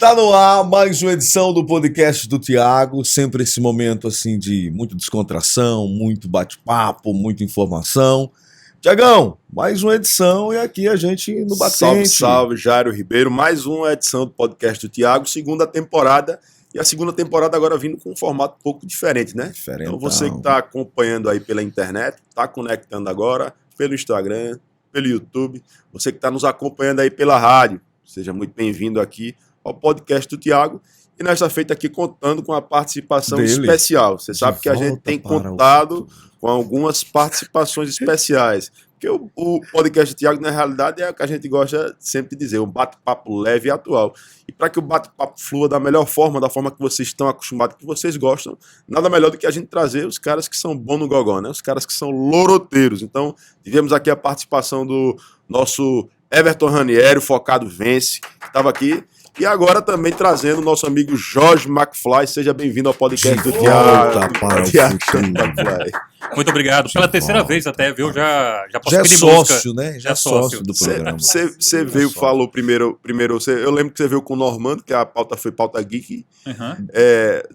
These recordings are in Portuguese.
Está no ar mais uma edição do podcast do Thiago, sempre esse momento assim de muita descontração, muito bate-papo, muita informação. Tiagão, mais uma edição e aqui a gente no batente. Salve, salve, Jairo Ribeiro, mais uma edição do podcast do Thiago, segunda temporada, e a segunda temporada agora vindo com um formato um pouco diferente, né? Então você que está acompanhando aí pela internet, está conectando agora pelo Instagram, pelo YouTube, você que está nos acompanhando aí pela rádio, seja muito bem-vindo aqui ao podcast do Thiago, e nesta feita aqui contando com a participação especial. Você sabe que a gente tem contado com algumas participações especiais, porque o podcast do Thiago, na realidade, é o que a gente gosta sempre de dizer, um bate-papo leve e atual. E para que o bate-papo flua da melhor forma, da forma que vocês estão acostumados, que vocês gostam, nada melhor do que a gente trazer os caras que são bons no gogó, né? Os caras que são loroteiros. Então, tivemos aqui a participação do nosso Everton Ranieri, o Focado Vence, que estava aqui. E agora também trazendo o nosso amigo Jorge McFly. Seja bem-vindo ao podcast do Thiago. Muito obrigado. Pela terceira vez até, viu? Já é sócio, né? Já é sócio do programa. Você veio, falou primeiro eu lembro que você veio com o Normando, que a pauta foi pauta geek. Uhum.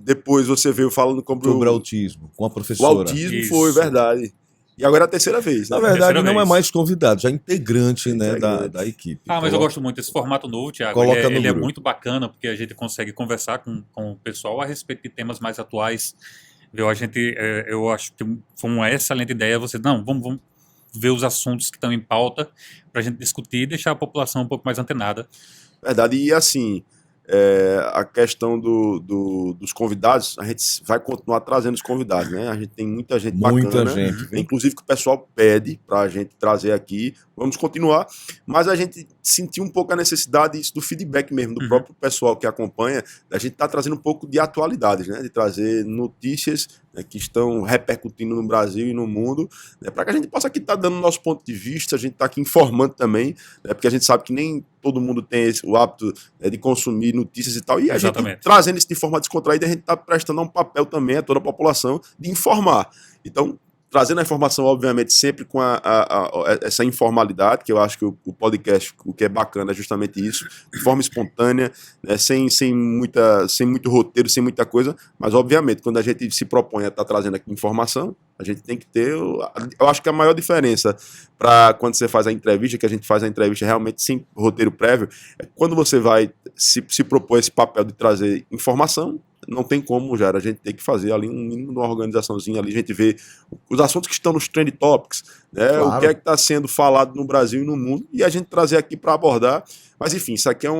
Depois você veio falando sobre autismo, com a professora. O autismo. Isso. Foi verdade. E agora é a terceira vez, né? Na verdade, não é mais convidado, já é integrante, né, da equipe. Mas eu gosto muito desse formato novo, Thiago. Ele é muito bacana, porque a gente consegue conversar com o pessoal a respeito de temas mais atuais. Eu acho que foi uma excelente ideia. Vamos ver os assuntos que estão em pauta para a gente discutir e deixar a população um pouco mais antenada. Verdade, e assim... a questão dos convidados, a gente vai continuar trazendo os convidados, né? A gente tem muita gente bacana, inclusive que o pessoal pede pra gente trazer aqui. Vamos continuar, mas a gente sentiu um pouco a necessidade isso do feedback mesmo, do próprio pessoal que acompanha, a gente tá trazendo um pouco de atualidades, né? De trazer notícias, né, que estão repercutindo no Brasil e no mundo, né, para que a gente possa aqui estar dando o nosso ponto de vista, a gente tá aqui informando também, né, porque a gente sabe que nem todo mundo tem o hábito, né, de consumir notícias e tal, e a gente trazendo isso de forma descontraída, a gente está prestando um papel também a toda a população de informar. Então, trazendo a informação, obviamente, sempre com essa informalidade, que eu acho que o podcast, o que é bacana é justamente isso, de forma espontânea, né, sem muito roteiro, sem muita coisa, mas, obviamente, quando a gente se propõe a estar trazendo aqui informação, a gente tem que ter... Eu acho que a maior diferença para quando você faz a entrevista, que a gente faz a entrevista realmente sem roteiro prévio, é quando você vai se propor esse papel de trazer informação. Não tem como, já a gente tem que fazer ali um mínimo de uma organizaçãozinha ali, a gente vê os assuntos que estão nos trend topics, né? Claro. O que é que está sendo falado no Brasil e no mundo, e a gente trazer aqui para abordar. Mas enfim, isso aqui é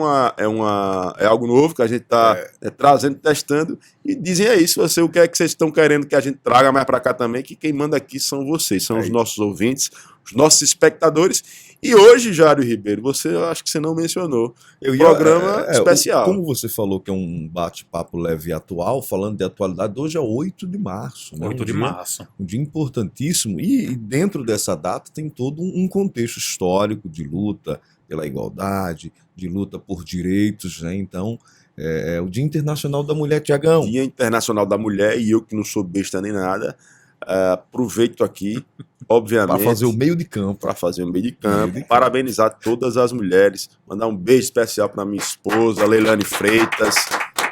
algo novo que a gente está trazendo, testando, e dizem isso, o que é que vocês estão querendo que a gente traga mais para cá também, que quem manda aqui são vocês, são os nossos ouvintes, os nossos espectadores. E hoje, Jário Ribeiro, eu acho que você não mencionou, programa especial. Como você falou que é um bate-papo leve e atual, falando de atualidade, hoje é 8 de março. Né? 8 de março. Um dia importantíssimo, e dentro dessa data tem todo um contexto histórico de luta pela igualdade, de luta por direitos, né? Então, é o Dia Internacional da Mulher, Tiagão. Dia Internacional da Mulher, e eu que não sou besta nem nada, aproveito aqui, obviamente, para fazer o meio de campo. Parabenizar todas as mulheres, mandar um beijo especial para minha esposa, Leilane Freitas,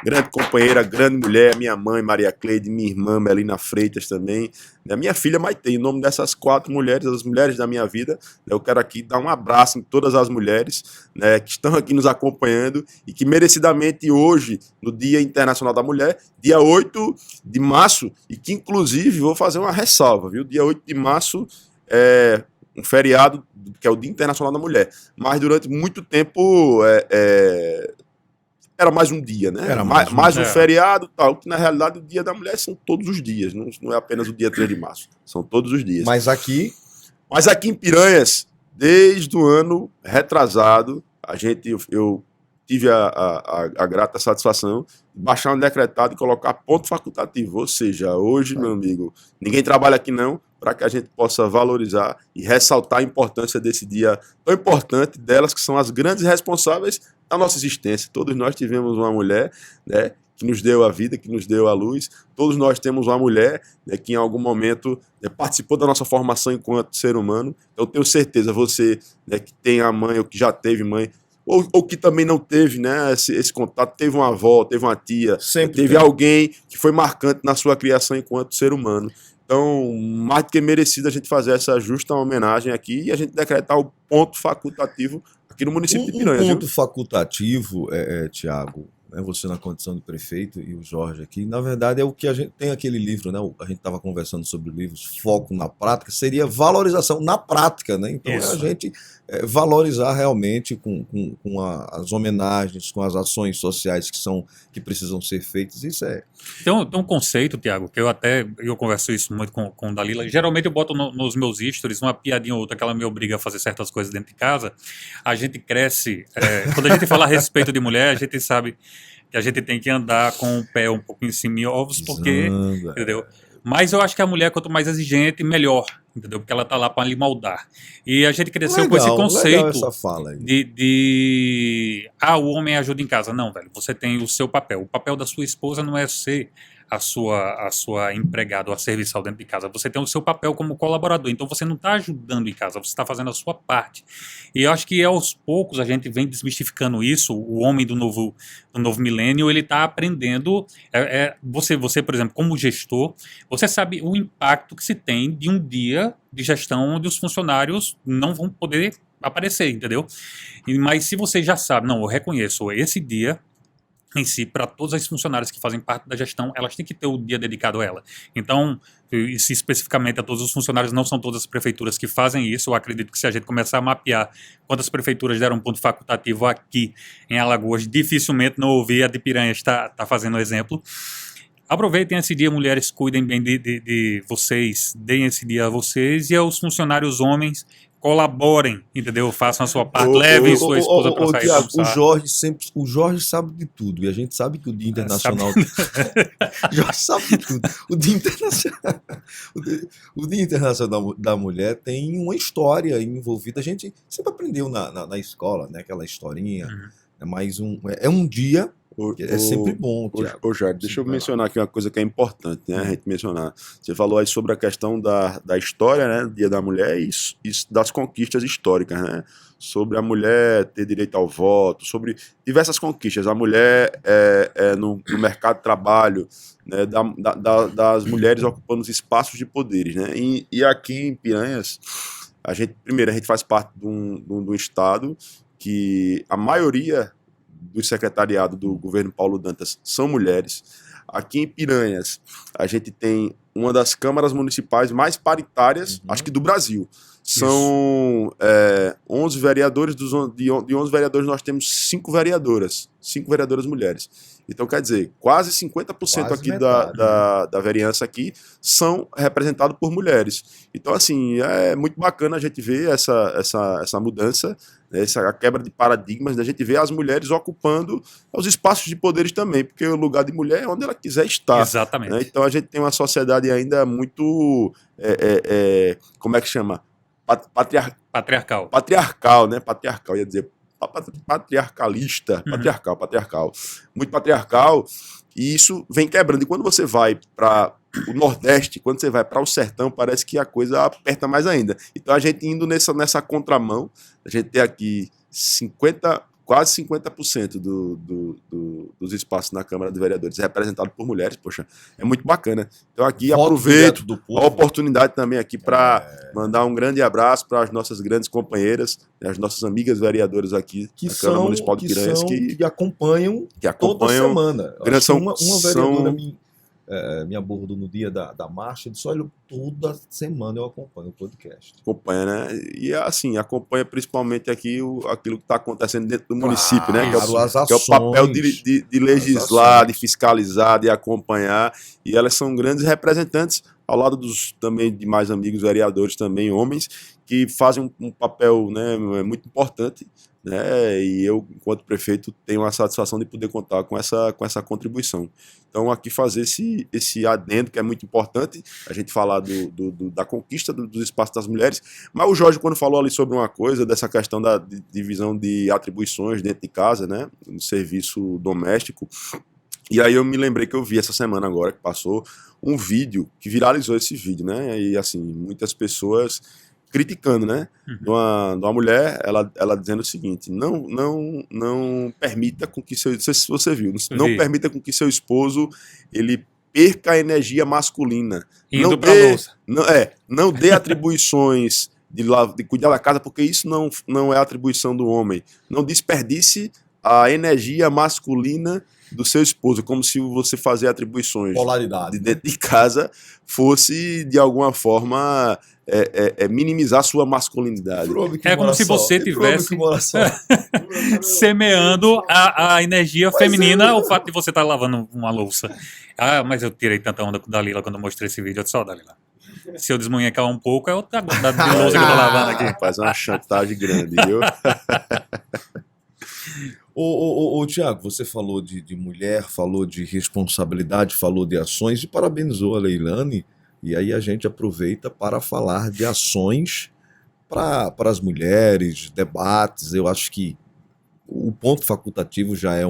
grande companheira, grande mulher, minha mãe, Maria Cleide, minha irmã, Melina Freitas também, a minha filha Maitê. Em nome dessas 4 mulheres, as mulheres da minha vida, eu quero aqui dar um abraço em todas as mulheres, né, que estão aqui nos acompanhando e que merecidamente hoje, no Dia Internacional da Mulher, dia 8 de março, e que inclusive vou fazer uma ressalva, viu? Dia 8 de março é um feriado que é o Dia Internacional da Mulher, mas durante muito tempo era mais um dia, né? Era mais um feriado, tal, que na realidade o Dia da Mulher são todos os dias, não é apenas o dia 3 de março, são todos os dias. Mas aqui em Piranhas, desde o ano retrasado, eu tive a grata satisfação de baixar um decretado e colocar ponto facultativo, ou seja, hoje, meu amigo, ninguém trabalha aqui não, para que a gente possa valorizar e ressaltar a importância desse dia tão importante delas, que são as grandes responsáveis da nossa existência. Todos nós tivemos uma mulher, né, que nos deu a vida, que nos deu a luz. Todos nós temos uma mulher, né, que em algum momento, né, participou da nossa formação enquanto ser humano. Então, eu tenho certeza, você, né, que tem a mãe ou que já teve mãe, ou que também não teve, né, esse contato, teve uma avó, teve uma tia, Sempre teve alguém que foi marcante na sua criação enquanto ser humano. Então, mais do que merecido a gente fazer essa justa homenagem aqui e a gente decretar o ponto facultativo aqui no município de Piranhas. Um ponto facultativo, Tiago, né, você na condição de prefeito e o Jorge aqui, na verdade é o que a gente tem aquele livro, né? A gente estava conversando sobre livros, foco na prática, seria valorização na prática, né? Então a gente valorizar realmente com as homenagens, com as ações sociais que precisam ser feitas, isso é... Tem um conceito, Tiago, que eu converso isso muito com o Dalila, geralmente eu boto nos meus stories uma piadinha ou outra que ela me obriga a fazer certas coisas dentro de casa, a gente cresce, quando a gente fala a respeito de mulher, a gente sabe que a gente tem que andar com o pé um pouco em cima de ovos, porque, entendeu? Mas eu acho que a mulher, quanto mais exigente, melhor, entendeu? Porque ela tá lá para lhe moldar. E a gente cresceu com esse conceito essa fala aí. o homem ajuda em casa. Não, velho, você tem o seu papel. O papel da sua esposa não é ser a sua empregada ou a serviçal dentro de casa. Você tem o seu papel como colaborador. Então você não está ajudando em casa, você está fazendo a sua parte. E eu acho que aos poucos a gente vem desmistificando isso. O homem do novo milênio, ele está aprendendo. Você, por exemplo, como gestor, você sabe o impacto que se tem de um dia de gestão onde os funcionários não vão poder aparecer, entendeu? Mas se você já sabe, não, eu reconheço esse dia em si, para todas as funcionárias que fazem parte da gestão, elas têm que ter o dia dedicado a ela. Então, se especificamente a todos os funcionários, não são todas as prefeituras que fazem isso. Eu acredito que se a gente começar a mapear quantas prefeituras deram um ponto facultativo aqui em Alagoas, dificilmente não ouvir a de Piranhas está fazendo exemplo. Aproveitem esse dia, mulheres, cuidem bem de vocês, deem esse dia a vocês e aos funcionários homens, colaborem, entendeu? Façam a sua parte, levem sua esposa para sair Tiago, o Jorge sabe de tudo, e a gente sabe que o Dia Internacional... Jorge sabe de tudo. O Dia Internacional da Mulher tem uma história envolvida. A gente sempre aprendeu na escola, né? Aquela historinha. É um dia... É sempre bom, Tiago. Jorge, deixa eu mencionar aqui uma coisa que é importante, né, a gente mencionar. Você falou aí sobre a questão da história, né, do Dia da Mulher e das conquistas históricas, né, sobre a mulher ter direito ao voto, sobre diversas conquistas. A mulher no mercado de trabalho, né, das mulheres ocupando os espaços de poderes, né, e aqui em Piranhas, a gente faz parte de um estado que a maioria do secretariado do governo Paulo Dantas são mulheres. Aqui em Piranhas, a gente tem uma das câmaras municipais mais paritárias, acho que do Brasil. São 11 vereadores, de 11 vereadores nós temos 5 vereadoras mulheres. Então, quer dizer, quase 50% aqui da vereança aqui são representados por mulheres. Então, assim, é muito bacana a gente ver essa mudança, essa quebra de paradigmas, da gente ver as mulheres ocupando os espaços de poderes também, porque o lugar de mulher é onde ela quiser estar. Exatamente. Né? Então, a gente tem uma sociedade ainda muito, como é que chama? Patriarcal, né? Patriarcal, ia dizer patriarcalista, patriarcal, muito patriarcal, e isso vem quebrando. E quando você vai para o Nordeste, quando você vai para o Sertão, parece que a coisa aperta mais ainda. Então a gente indo nessa contramão, a gente tem aqui quase 50% dos espaços na Câmara de Vereadores representados por mulheres. Poxa, é muito bacana. Então aqui aproveito a oportunidade também aqui para mandar um grande abraço para as nossas grandes companheiras, as nossas amigas vereadoras aqui da Câmara Municipal de Piranhas que acompanham toda semana. Uma vereadora me abordou no dia da marcha e disse: olha, toda semana eu acompanho o podcast. Acompanha, né? E assim, acompanha principalmente aqui aquilo que está acontecendo dentro do município, né? Que é o papel de legislar, de fiscalizar, de acompanhar. E elas são grandes representantes, ao lado dos também de mais amigos vereadores, também homens, que fazem um papel, né, muito importante. Né, e eu, enquanto prefeito, tenho a satisfação de poder contar com essa contribuição. Então, aqui fazer esse adendo, que é muito importante, a gente falar da conquista dos espaços das mulheres, mas o Jorge, quando falou ali sobre uma coisa, dessa questão da divisão de atribuições dentro de casa, né, no serviço doméstico, e aí eu me lembrei que eu vi essa semana agora, que passou, um vídeo, que viralizou esse vídeo, né, e assim, muitas pessoas criticando, né? De uma mulher, ela dizendo o seguinte: não permita com que não sei se você viu, não permita com que seu esposo ele perca a energia masculina. Indo pra louça. Não dê atribuições de cuidar da casa, porque isso não é atribuição do homem. Não desperdice a energia masculina do seu esposo, como se você fazer atribuições polaridade de dentro de casa fosse, de alguma forma, minimizar sua masculinidade. É como se você tivesse semeando a energia feminina, o fato de você estar lavando uma louça. Ah, mas eu tirei tanta onda com a Dalila quando eu mostrei esse vídeo. Eu disse, ó, Dalila, se eu desmunhecar um pouco, é outra quantidade de louça que eu tô lavando aqui. Faz uma chantagem grande, viu? Ô, Tiago, você falou de mulher, falou de responsabilidade, falou de ações e parabenizou a Leilane. E aí a gente aproveita para falar de ações para as mulheres, debates. Eu acho que o ponto facultativo já é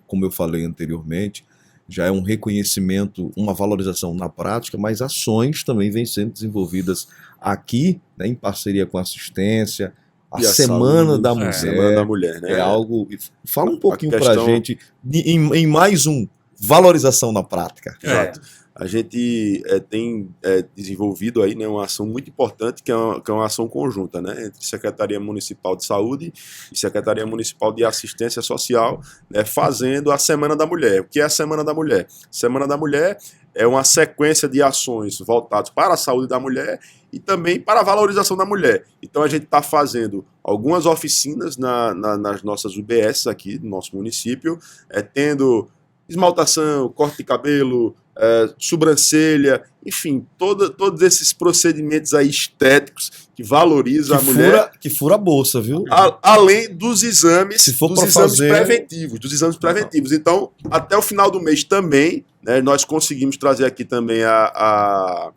como eu falei anteriormente, já é um reconhecimento, uma valorização na prática, mas ações também vêm sendo desenvolvidas aqui, né, em parceria com a assistência. A Semana da Mulher. Semana da Mulher, né? É algo. Fala um pouquinho para a gente em mais valorização na prática. Exato. A gente tem desenvolvido aí, né, uma ação muito importante, que é uma ação conjunta, né, entre Secretaria Municipal de Saúde e Secretaria Municipal de Assistência Social, né, fazendo a Semana da Mulher. O que é a Semana da Mulher? Semana da Mulher é uma sequência de ações voltadas para a saúde da mulher e também para a valorização da mulher. Então a gente está fazendo algumas oficinas nas nossas UBS aqui do nosso município, tendo esmaltação, corte de cabelo, sobrancelha, enfim, todos esses procedimentos aí estéticos que valorizam a mulher. Que fura a bolsa, viu? Além dos exames, se for fazer... preventivos. Então, até o final do mês também, né, nós conseguimos trazer aqui também a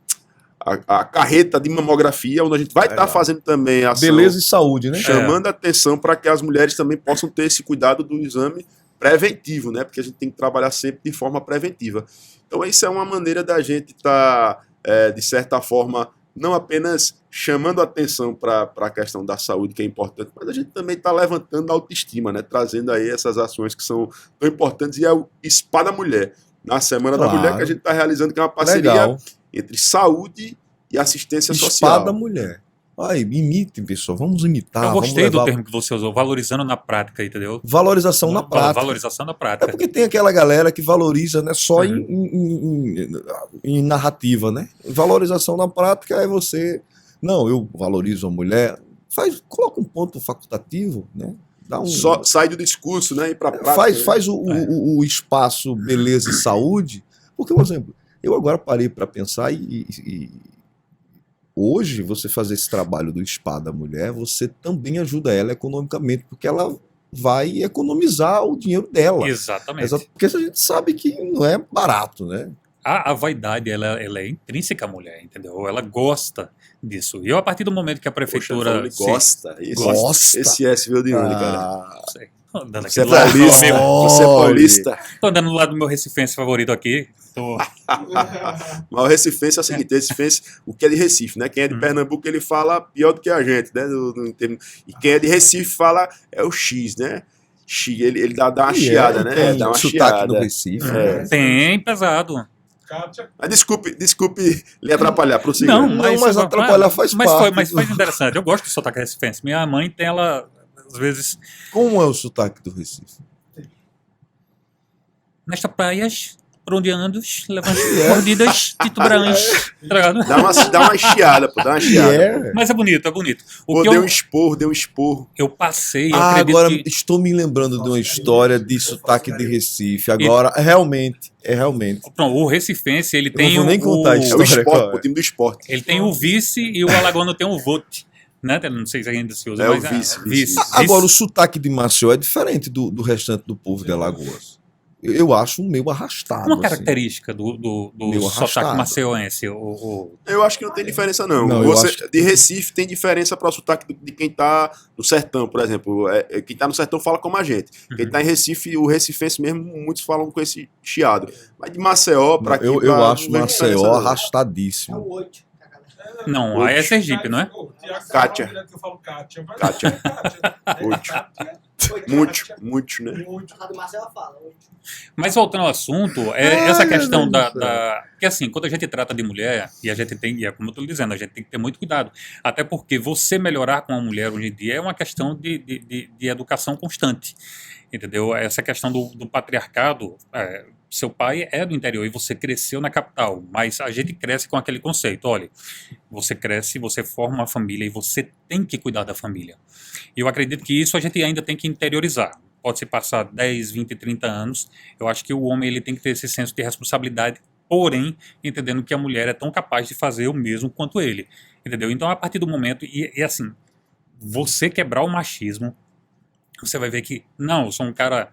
carreta de mamografia, onde a gente vai estar fazendo também a ação, beleza e saúde, né? Chamando a atenção para que as mulheres também possam ter esse cuidado do exame preventivo, né? Porque a gente tem que trabalhar sempre de forma preventiva. Então, isso é uma maneira da gente estar, de certa forma, não apenas chamando a atenção para a questão da saúde, que é importante, mas a gente também está levantando a autoestima, né? Trazendo aí essas ações que são tão importantes, e é o Spa da Mulher, na Semana da Mulher, que a gente está realizando, que é uma parceria entre saúde e assistência social. Spa da Mulher. Ai, imitem, pessoal, vamos imitar. Eu gostei do termo que você usou, valorizando na prática, entendeu? Valorização na prática. Valorização na prática. É porque tem aquela galera que valoriza, né, só em narrativa, né? Valorização na prática é você... Não, eu valorizo a mulher. Coloca um ponto facultativo, né? Só sai do discurso, né? E pra prática, faz o espaço beleza e saúde. Porque, por exemplo, eu agora parei para pensar hoje, você fazer esse trabalho do Spa da Mulher, você também ajuda ela economicamente, porque ela vai economizar o dinheiro dela. Exatamente. Porque a gente sabe que não é barato, né? A vaidade, ela é intrínseca à mulher, entendeu? Ela gosta disso. E a partir do momento que a prefeitura... Gosta. Esse S veio de onde, cara? Não sei. Andando aqui Você é paulista. Tô andando do lado do meu recifense favorito aqui. Mas o recifense é o seguinte, o que é de Recife, né? Quem é de Pernambuco, ele fala pior do que a gente, né? E quem é de Recife fala é o X, né? Ele dá uma chiada, né? Dá uma chiada. No Recife. Tem, pesado. Mas desculpe lhe atrapalhar, prossiga. Não, mas atrapalhar faz parte. Mas foi interessante. Eu gosto do sotaque recifense. Minha mãe tem ela, às vezes... Como é o sotaque do Recife? Nesta praias, por onde andas, levando mordidas de tubarões. Dá uma chiada, pô. Dá uma chiada. Mas é bonito, é bonito. Deu um esporro. Eu passei, agora estou me lembrando de uma história de sotaque de Recife. Agora, realmente. Pronto, o recifense, ele tem não vou nem contar a história. O time do esporte. Ele tem o vice e o alagoano tem o vote. Né? Não sei se ainda se usa, mas o vice. Agora, o sotaque de Maceió é diferente do restante do povo de Alagoas. Eu acho meio arrastado. Uma característica do sotaque maceiense. Eu acho que não tem diferença, não. De Recife tem diferença para o sotaque de quem está no sertão, por exemplo. Quem está no sertão fala como a gente. Quem está em Recife, o recifense mesmo, muitos falam com esse chiado. Mas de Maceió para quem eu acho Maceió arrastadíssimo. Não, aí é Sergipe, não é? Kátia. Kátia. Muito, né? Mas voltando ao assunto, essa questão porque assim, quando a gente trata de mulher, e a gente tem, e é como eu estou dizendo, a gente tem que ter muito cuidado. Até porque você melhorar com uma mulher hoje em dia é uma questão de educação constante. Entendeu? Essa questão do patriarcado, seu pai é do interior e você cresceu na capital, mas a gente cresce com aquele conceito, olha, você cresce, você forma uma família e você tem que cuidar da família. E eu acredito que isso a gente ainda tem que interiorizar. Pode se passar 10, 20, 30 anos, eu acho que o homem ele tem que ter esse senso de responsabilidade, porém, entendendo que a mulher é tão capaz de fazer o mesmo quanto ele, entendeu? Então, a partir do momento, e assim, você quebrar o machismo, você vai ver que, não, eu sou um cara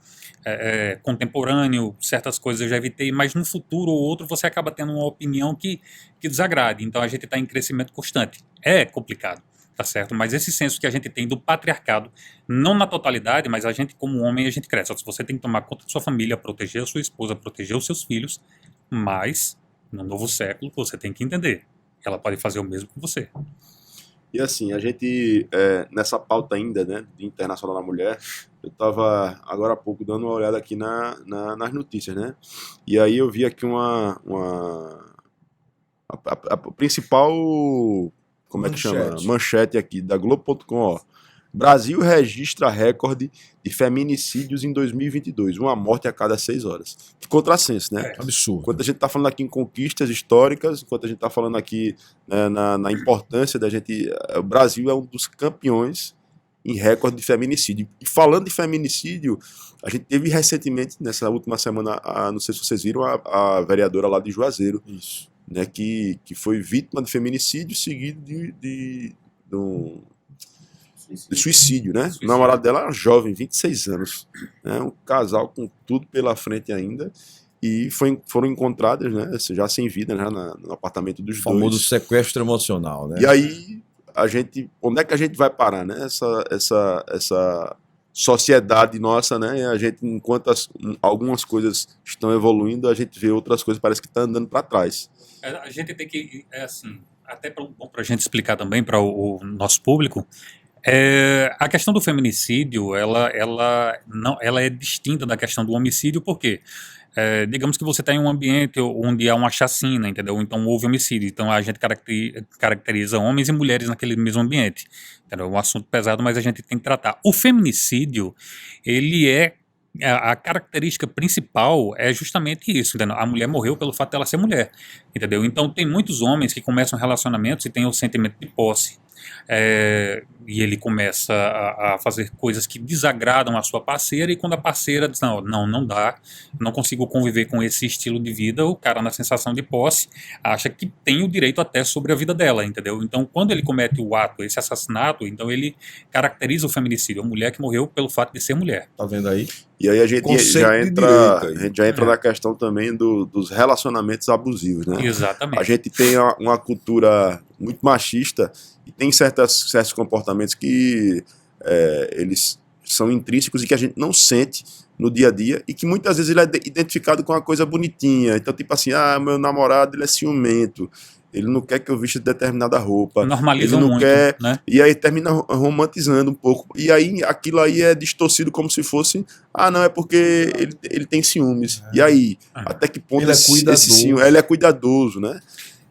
contemporâneo, certas coisas eu já evitei, mas no futuro ou outro você acaba tendo uma opinião que desagrade. Então a gente está em crescimento constante. É complicado, tá certo? Mas esse senso que a gente tem do patriarcado, não na totalidade, mas a gente como homem, a gente cresce. Você tem que tomar conta da sua família, proteger a sua esposa, proteger os seus filhos, mas no novo século você tem que entender, ela pode fazer o mesmo que você. E assim, a gente, nessa pauta ainda, né, de Internacional da Mulher, eu estava agora há pouco dando uma olhada aqui nas notícias, né, e aí eu vi aqui a principal, como é que chama? Manchete aqui, da Globo.com, ó. Brasil registra recorde de feminicídios em 2022, uma morte a cada 6 horas. Que contrassenso, né? Absurdo. Enquanto a gente está falando aqui em conquistas históricas, enquanto a gente está falando aqui na importância da gente... O Brasil é um dos campeões em recorde de feminicídio. E falando de feminicídio, a gente teve recentemente, nessa última semana, não sei se vocês viram, a vereadora lá de Juazeiro, isso, né, que foi vítima de feminicídio seguido de suicídio, né? O namorado dela era jovem, 26 anos, né? Um casal com tudo pela frente ainda, e foram encontradas, né, já sem vida, né, no apartamento dos dois. O famoso sequestro emocional, né? E aí, onde é que a gente vai parar, né? Essa sociedade nossa, né? A gente, enquanto algumas coisas estão evoluindo, a gente vê outras coisas, parece que está andando para trás. A gente tem que, assim, até para a gente explicar também para o nosso público, a questão do feminicídio, ela é distinta da questão do homicídio, porque digamos que você está em um ambiente onde há uma chacina, entendeu? Então houve homicídio, então a gente caracteriza homens e mulheres naquele mesmo ambiente, entendeu? É um assunto pesado, mas a gente tem que tratar. O feminicídio, ele a característica principal é justamente isso, entendeu? A mulher morreu pelo fato dela ser mulher, entendeu? Então tem muitos homens que começam relacionamentos e têm o sentimento de posse, e ele começa a fazer coisas que desagradam a sua parceira, e quando a parceira diz, não dá, não consigo conviver com esse estilo de vida, o cara, na sensação de posse, acha que tem o direito até sobre a vida dela, entendeu? Então quando ele comete o ato, esse assassinato, então ele caracteriza o feminicídio, a mulher que morreu pelo fato de ser mulher. Tá vendo aí? E aí a gente já entra na questão também dos relacionamentos abusivos, né? Exatamente. A gente tem uma cultura muito machista e tem certos comportamentos que eles são intrínsecos e que a gente não sente no dia a dia, e que muitas vezes ele é identificado com uma coisa bonitinha. Então, tipo assim, meu namorado, ele é ciumento, ele não quer que eu vista determinada roupa. Normaliza ele não muito, quer, né? E aí termina romantizando um pouco. E aí aquilo aí é distorcido como se fosse, não, é porque ele tem ciúmes. E aí, até que ponto ele é cuidadoso. Ele é cuidadoso, né?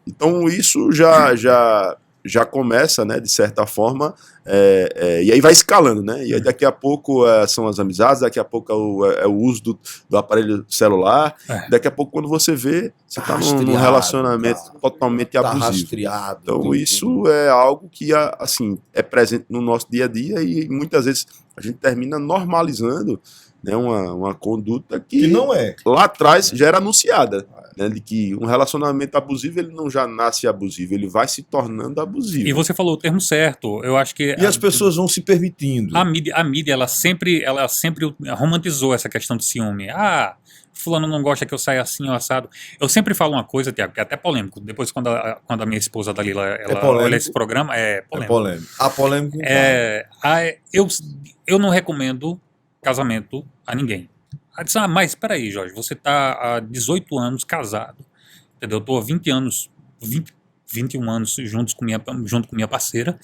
Então isso já começa, né, de certa forma, e aí vai escalando, né? E aí daqui a pouco são as amizades, daqui a pouco é o uso do aparelho celular, daqui a pouco, quando você vê, você está num relacionamento totalmente abusivo. Rastreado, então isso é algo que assim, é presente no nosso dia a dia, e muitas vezes a gente termina normalizando, né, uma conduta que não é. Lá atrás já era anunciada, né, de que um relacionamento abusivo, ele não já nasce abusivo, ele vai se tornando abusivo. E você falou o termo certo, eu acho que... E as pessoas vão se permitindo. A mídia ela sempre romantizou essa questão de ciúme. Fulano não gosta que eu saia assim ou assado. Eu sempre falo uma coisa, Tiago, que é até polêmico. Depois, quando a minha esposa Dalila olha esse programa, é polêmico. É polêmico. A polêmica eu não recomendo casamento a ninguém. Aí diz, mas espera aí, Jorge, você está há 18 anos casado, entendeu? Eu estou há 20 anos, 21 anos junto com minha parceira,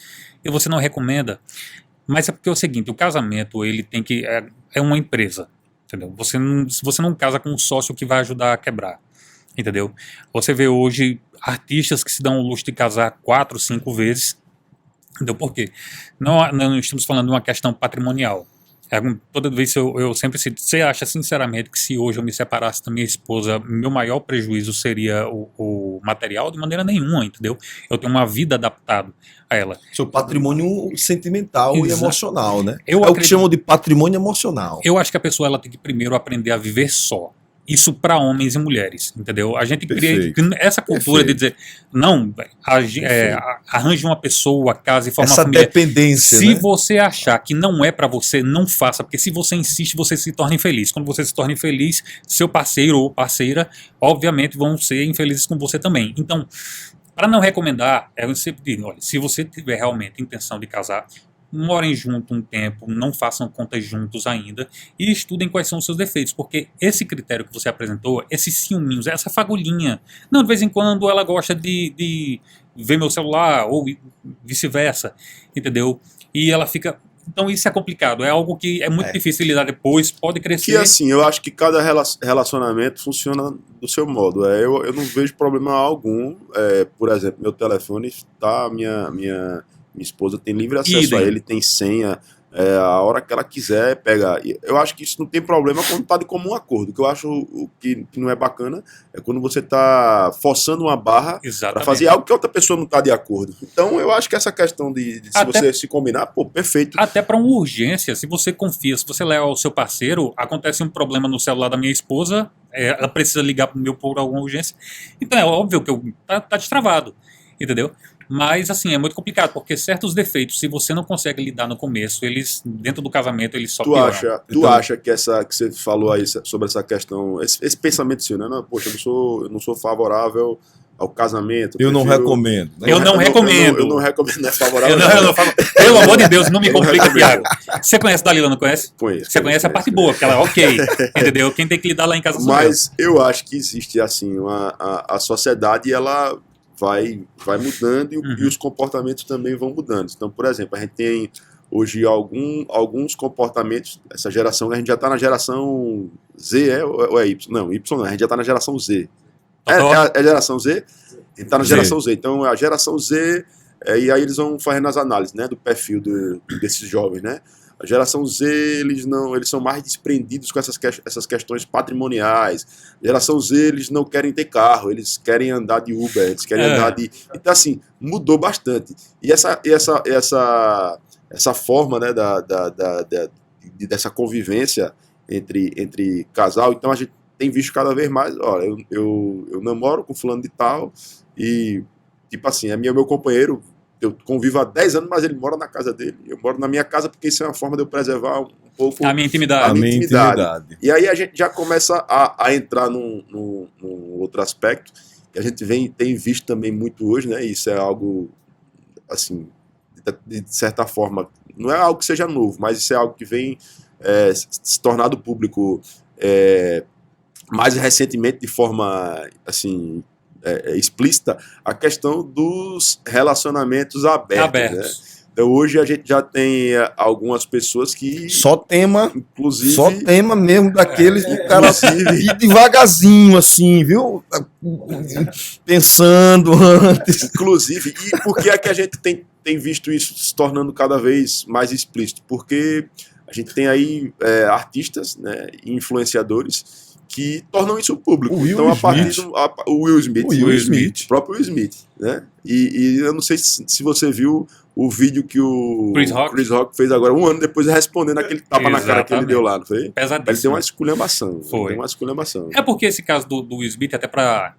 e você não recomenda. Mas é porque é o seguinte, o casamento, ele tem que... É uma empresa, entendeu? Você não casa com um sócio que vai ajudar a quebrar, entendeu? Você vê hoje artistas que se dão o luxo de casar 4, 5 vezes, entendeu? Por quê? Não estamos falando de uma questão patrimonial. Toda vez eu sempre cito, você acha sinceramente que se hoje eu me separasse da minha esposa, meu maior prejuízo seria o material? De maneira nenhuma, entendeu? Eu tenho uma vida adaptada a ela. Seu patrimônio sentimental e emocional, né? O que chamam de patrimônio emocional. Eu acho que a pessoa ela tem que primeiro aprender a viver só. Isso para homens e mulheres, entendeu? A gente cria essa cultura de dizer, não, arranje uma pessoa, casa e forma uma família. Essa dependência, Se você achar que não é para você, não faça, porque se você insiste, você se torna infeliz. Quando você se torna infeliz, seu parceiro ou parceira, obviamente, vão ser infelizes com você também. Então, para não recomendar, eu sempre digo, olha, se você tiver realmente intenção de casar, morem junto um tempo, não façam contas juntos ainda e estudem quais são os seus defeitos, porque esse critério que você apresentou, esses ciúminhos, essa fagulhinha, não, de vez em quando ela gosta de ver meu celular ou vice-versa, entendeu? E ela fica... Então isso é complicado, é algo que é muito difícil de lidar depois, pode crescer. Que assim, eu acho que cada relacionamento funciona do seu modo. Eu não vejo problema algum, por exemplo, meu telefone está, minha esposa tem livre acesso a ele, tem senha, a hora que ela quiser pegar. Eu acho que isso não tem problema quando está de comum acordo. O que eu acho que não é bacana é quando você está forçando uma barra para fazer algo que a outra pessoa não está de acordo. Então eu acho que essa questão de se você se combinar, pô, perfeito. Até para uma urgência, se você confia, se você leva ao seu parceiro, acontece um problema no celular da minha esposa, ela precisa ligar para o meu por alguma urgência. Então é óbvio que tá destravado, entendeu? Mas, assim, é muito complicado, porque certos defeitos, se você não consegue lidar no começo, eles, dentro do casamento, eles só pioram. Tu acha que você falou aí sobre essa questão, esse pensamento seu, né? Não, poxa, eu não sou favorável ao casamento. Eu não recomendo. Eu não recomendo. Eu não recomendo, não é favorável. Pelo amor de Deus, não me complica, Thiago. Você conhece a Dalila, não conhece? Conheço. Você conhece a parte boa, porque ela é ok, entendeu? Quem tem que lidar lá em casa sou eu. Mas eu acho que existe, assim, a sociedade, ela... vai mudando e os comportamentos também vão mudando. Então, por exemplo, a gente tem hoje alguns comportamentos, essa geração, a gente já está na geração Z, ou é Y? Não, Y não, a gente já está na geração Z. É a geração Z? A gente está na geração Z. Então, a geração Z, e aí eles vão fazendo as análises, né, do perfil desses jovens, né? A geração Z, eles são mais desprendidos com essas questões patrimoniais. A geração Z, eles não querem ter carro, eles querem andar de Uber, eles querem andar de... Então, assim, mudou bastante. E essa forma, né, dessa convivência entre casal, então a gente tem visto cada vez mais, olha, eu namoro com fulano de tal e, tipo assim, é meu companheiro. Eu convivo há 10 anos, mas ele mora na casa dele. Eu moro na minha casa porque isso é uma forma de eu preservar um pouco a minha intimidade. E aí a gente já começa a entrar num outro aspecto que a gente tem visto também muito hoje, né? Isso é algo, assim, de certa forma, não é algo que seja novo, mas isso é algo que vem se tornado público mais recentemente de forma, assim... explícita, a questão dos relacionamentos abertos. Né? Então hoje a gente já tem algumas pessoas que... Só tema mesmo daqueles que o cara ir devagarzinho assim, viu? Pensando antes. Inclusive, e por que é que a gente tem visto isso se tornando cada vez mais explícito? Porque a gente tem aí artistas, né, influenciadores que tornam isso público. Então, a partir o Will Smith, o próprio Will Smith, né? E eu não sei se você viu o vídeo que o Chris Rock fez agora, 1 ano depois, respondendo aquele tapa na cara que ele deu lá, não foi? Pesadíssimo. Ele deu uma esculhambação. Foi. É porque esse caso do Will Smith, até para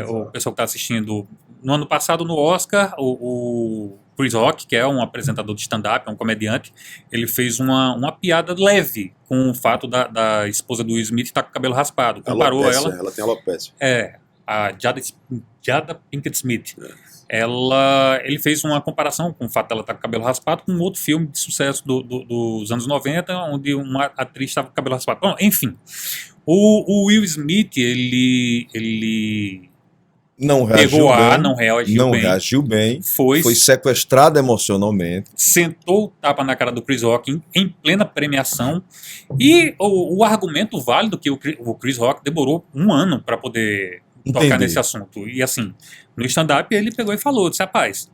o pessoal que está assistindo, no ano passado no Oscar, o Chris Rock, que é um apresentador de stand-up, é um comediante, ele fez uma piada leve com o fato da esposa do Will Smith estar com o cabelo raspado. Comparou ela... Ela tem alopecia. A Jada Pinkett Smith. Ele fez uma comparação com o fato dela estar com o cabelo raspado com um outro filme de sucesso dos anos 90, onde uma atriz estava com o cabelo raspado. Bom, enfim, o Will Smith, ele não reagiu bem, não reagiu bem. Foi sequestrado emocionalmente. Sentou o tapa na cara do Chris Rock em plena premiação. E o argumento válido que o Chris Rock demorou 1 ano para poder tocar nesse assunto. E assim, no stand-up ele pegou e falou, disse, rapaz,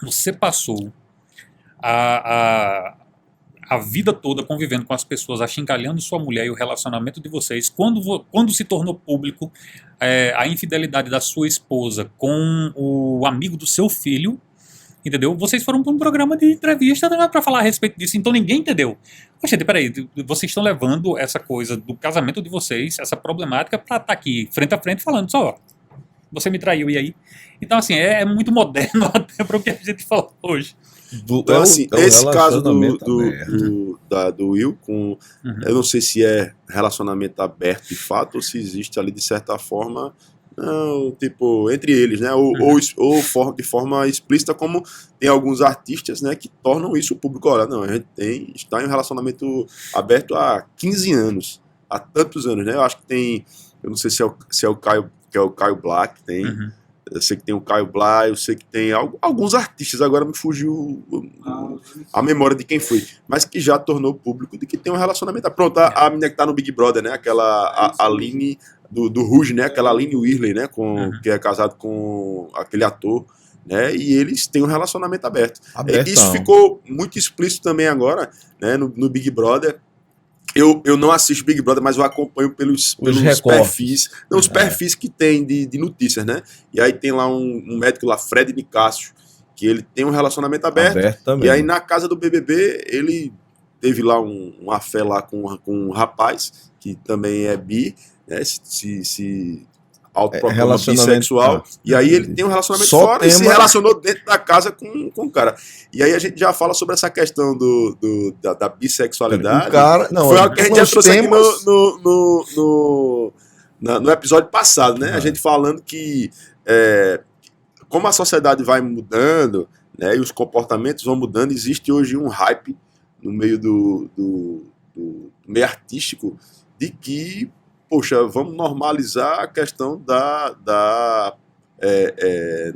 você passou a vida toda convivendo com as pessoas, achincalhando sua mulher e o relacionamento de vocês, quando se tornou público a infidelidade da sua esposa com o amigo do seu filho, entendeu? Vocês foram para um programa de entrevista para falar a respeito disso, então ninguém entendeu. Poxa, peraí, vocês estão levando essa coisa do casamento de vocês, essa problemática, para estar aqui frente a frente falando só, você me traiu, e aí? Então, assim, é muito moderno até para o que a gente fala hoje. Então, assim, esse caso do Will com... Eu não sei se é relacionamento aberto de fato ou se existe ali de certa forma, não, tipo, entre eles, né? Ou de forma explícita, como tem alguns artistas, né, que tornam isso público. Olha, não, a gente está em um relacionamento aberto há 15 anos, há tantos anos, né? Eu acho que tem, eu não sei se é o Caio, que é o Caio Black, tem... Eu sei que tem o Caio Blá, eu sei que tem alguns artistas, agora me fugiu a memória de quem foi, mas que já tornou público de que tem um relacionamento. Pronto, a menina que tá no Big Brother, né? Aquela Aline do Rouge, né? Aquela Aline Whirley, né? Que é casado com aquele ator, né? E eles têm um relacionamento aberto. Isso ficou muito explícito também agora, né? No Big Brother. Eu não assisto Big Brother, mas eu acompanho pelos perfis. Não, os perfis que tem de notícias, né? E aí tem lá um médico lá, Fred Nicásio, que ele tem um relacionamento aberto e aí na casa do BBB ele teve lá uma fé lá com um rapaz, que também é bi, né? Se autoproclama bissexual, e aí ele tem um relacionamento fora e se relacionou dentro da casa com o cara. E aí a gente já fala sobre essa questão da bissexualidade. Foi algo que a gente já trouxe aqui no episódio passado, né? A gente falando que como a sociedade vai mudando, né, e os comportamentos vão mudando, existe hoje um hype no meio do meio artístico de que, poxa, vamos normalizar a questão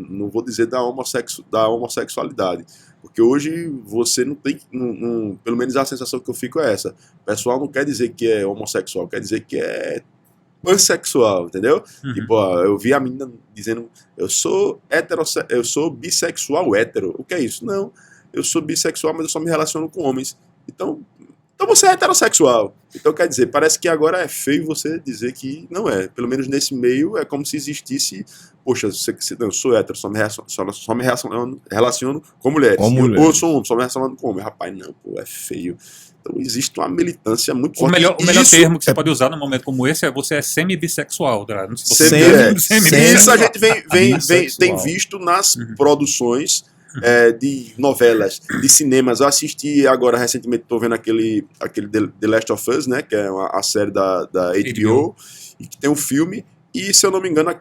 não vou dizer da homossexualidade, porque hoje você não tem, pelo menos a sensação que eu fico é essa, o pessoal não quer dizer que é homossexual, quer dizer que é pansexual, entendeu? Tipo, eu vi a menina dizendo, eu sou bissexual hétero. O que é isso? Não, eu sou bissexual, mas eu só me relaciono com homens. Então você é heterossexual. Então, quer dizer, parece que agora é feio você dizer que não é. Pelo menos nesse meio, é como se existisse... Poxa, eu sou hétero, só me relaciono com mulheres. Ou eu sou homem, só me relaciono com homem. Rapaz, não, pô, é feio. Então, existe uma militância muito forte. O melhor termo que você pode usar num momento como esse é você é semi-bissexual. Tá? Isso a gente tem visto nas produções de novelas, de cinemas. Eu assisti agora recentemente, estou vendo aquele The Last of Us, né, que é a série da HBO, e que tem um filme, e se eu não me engano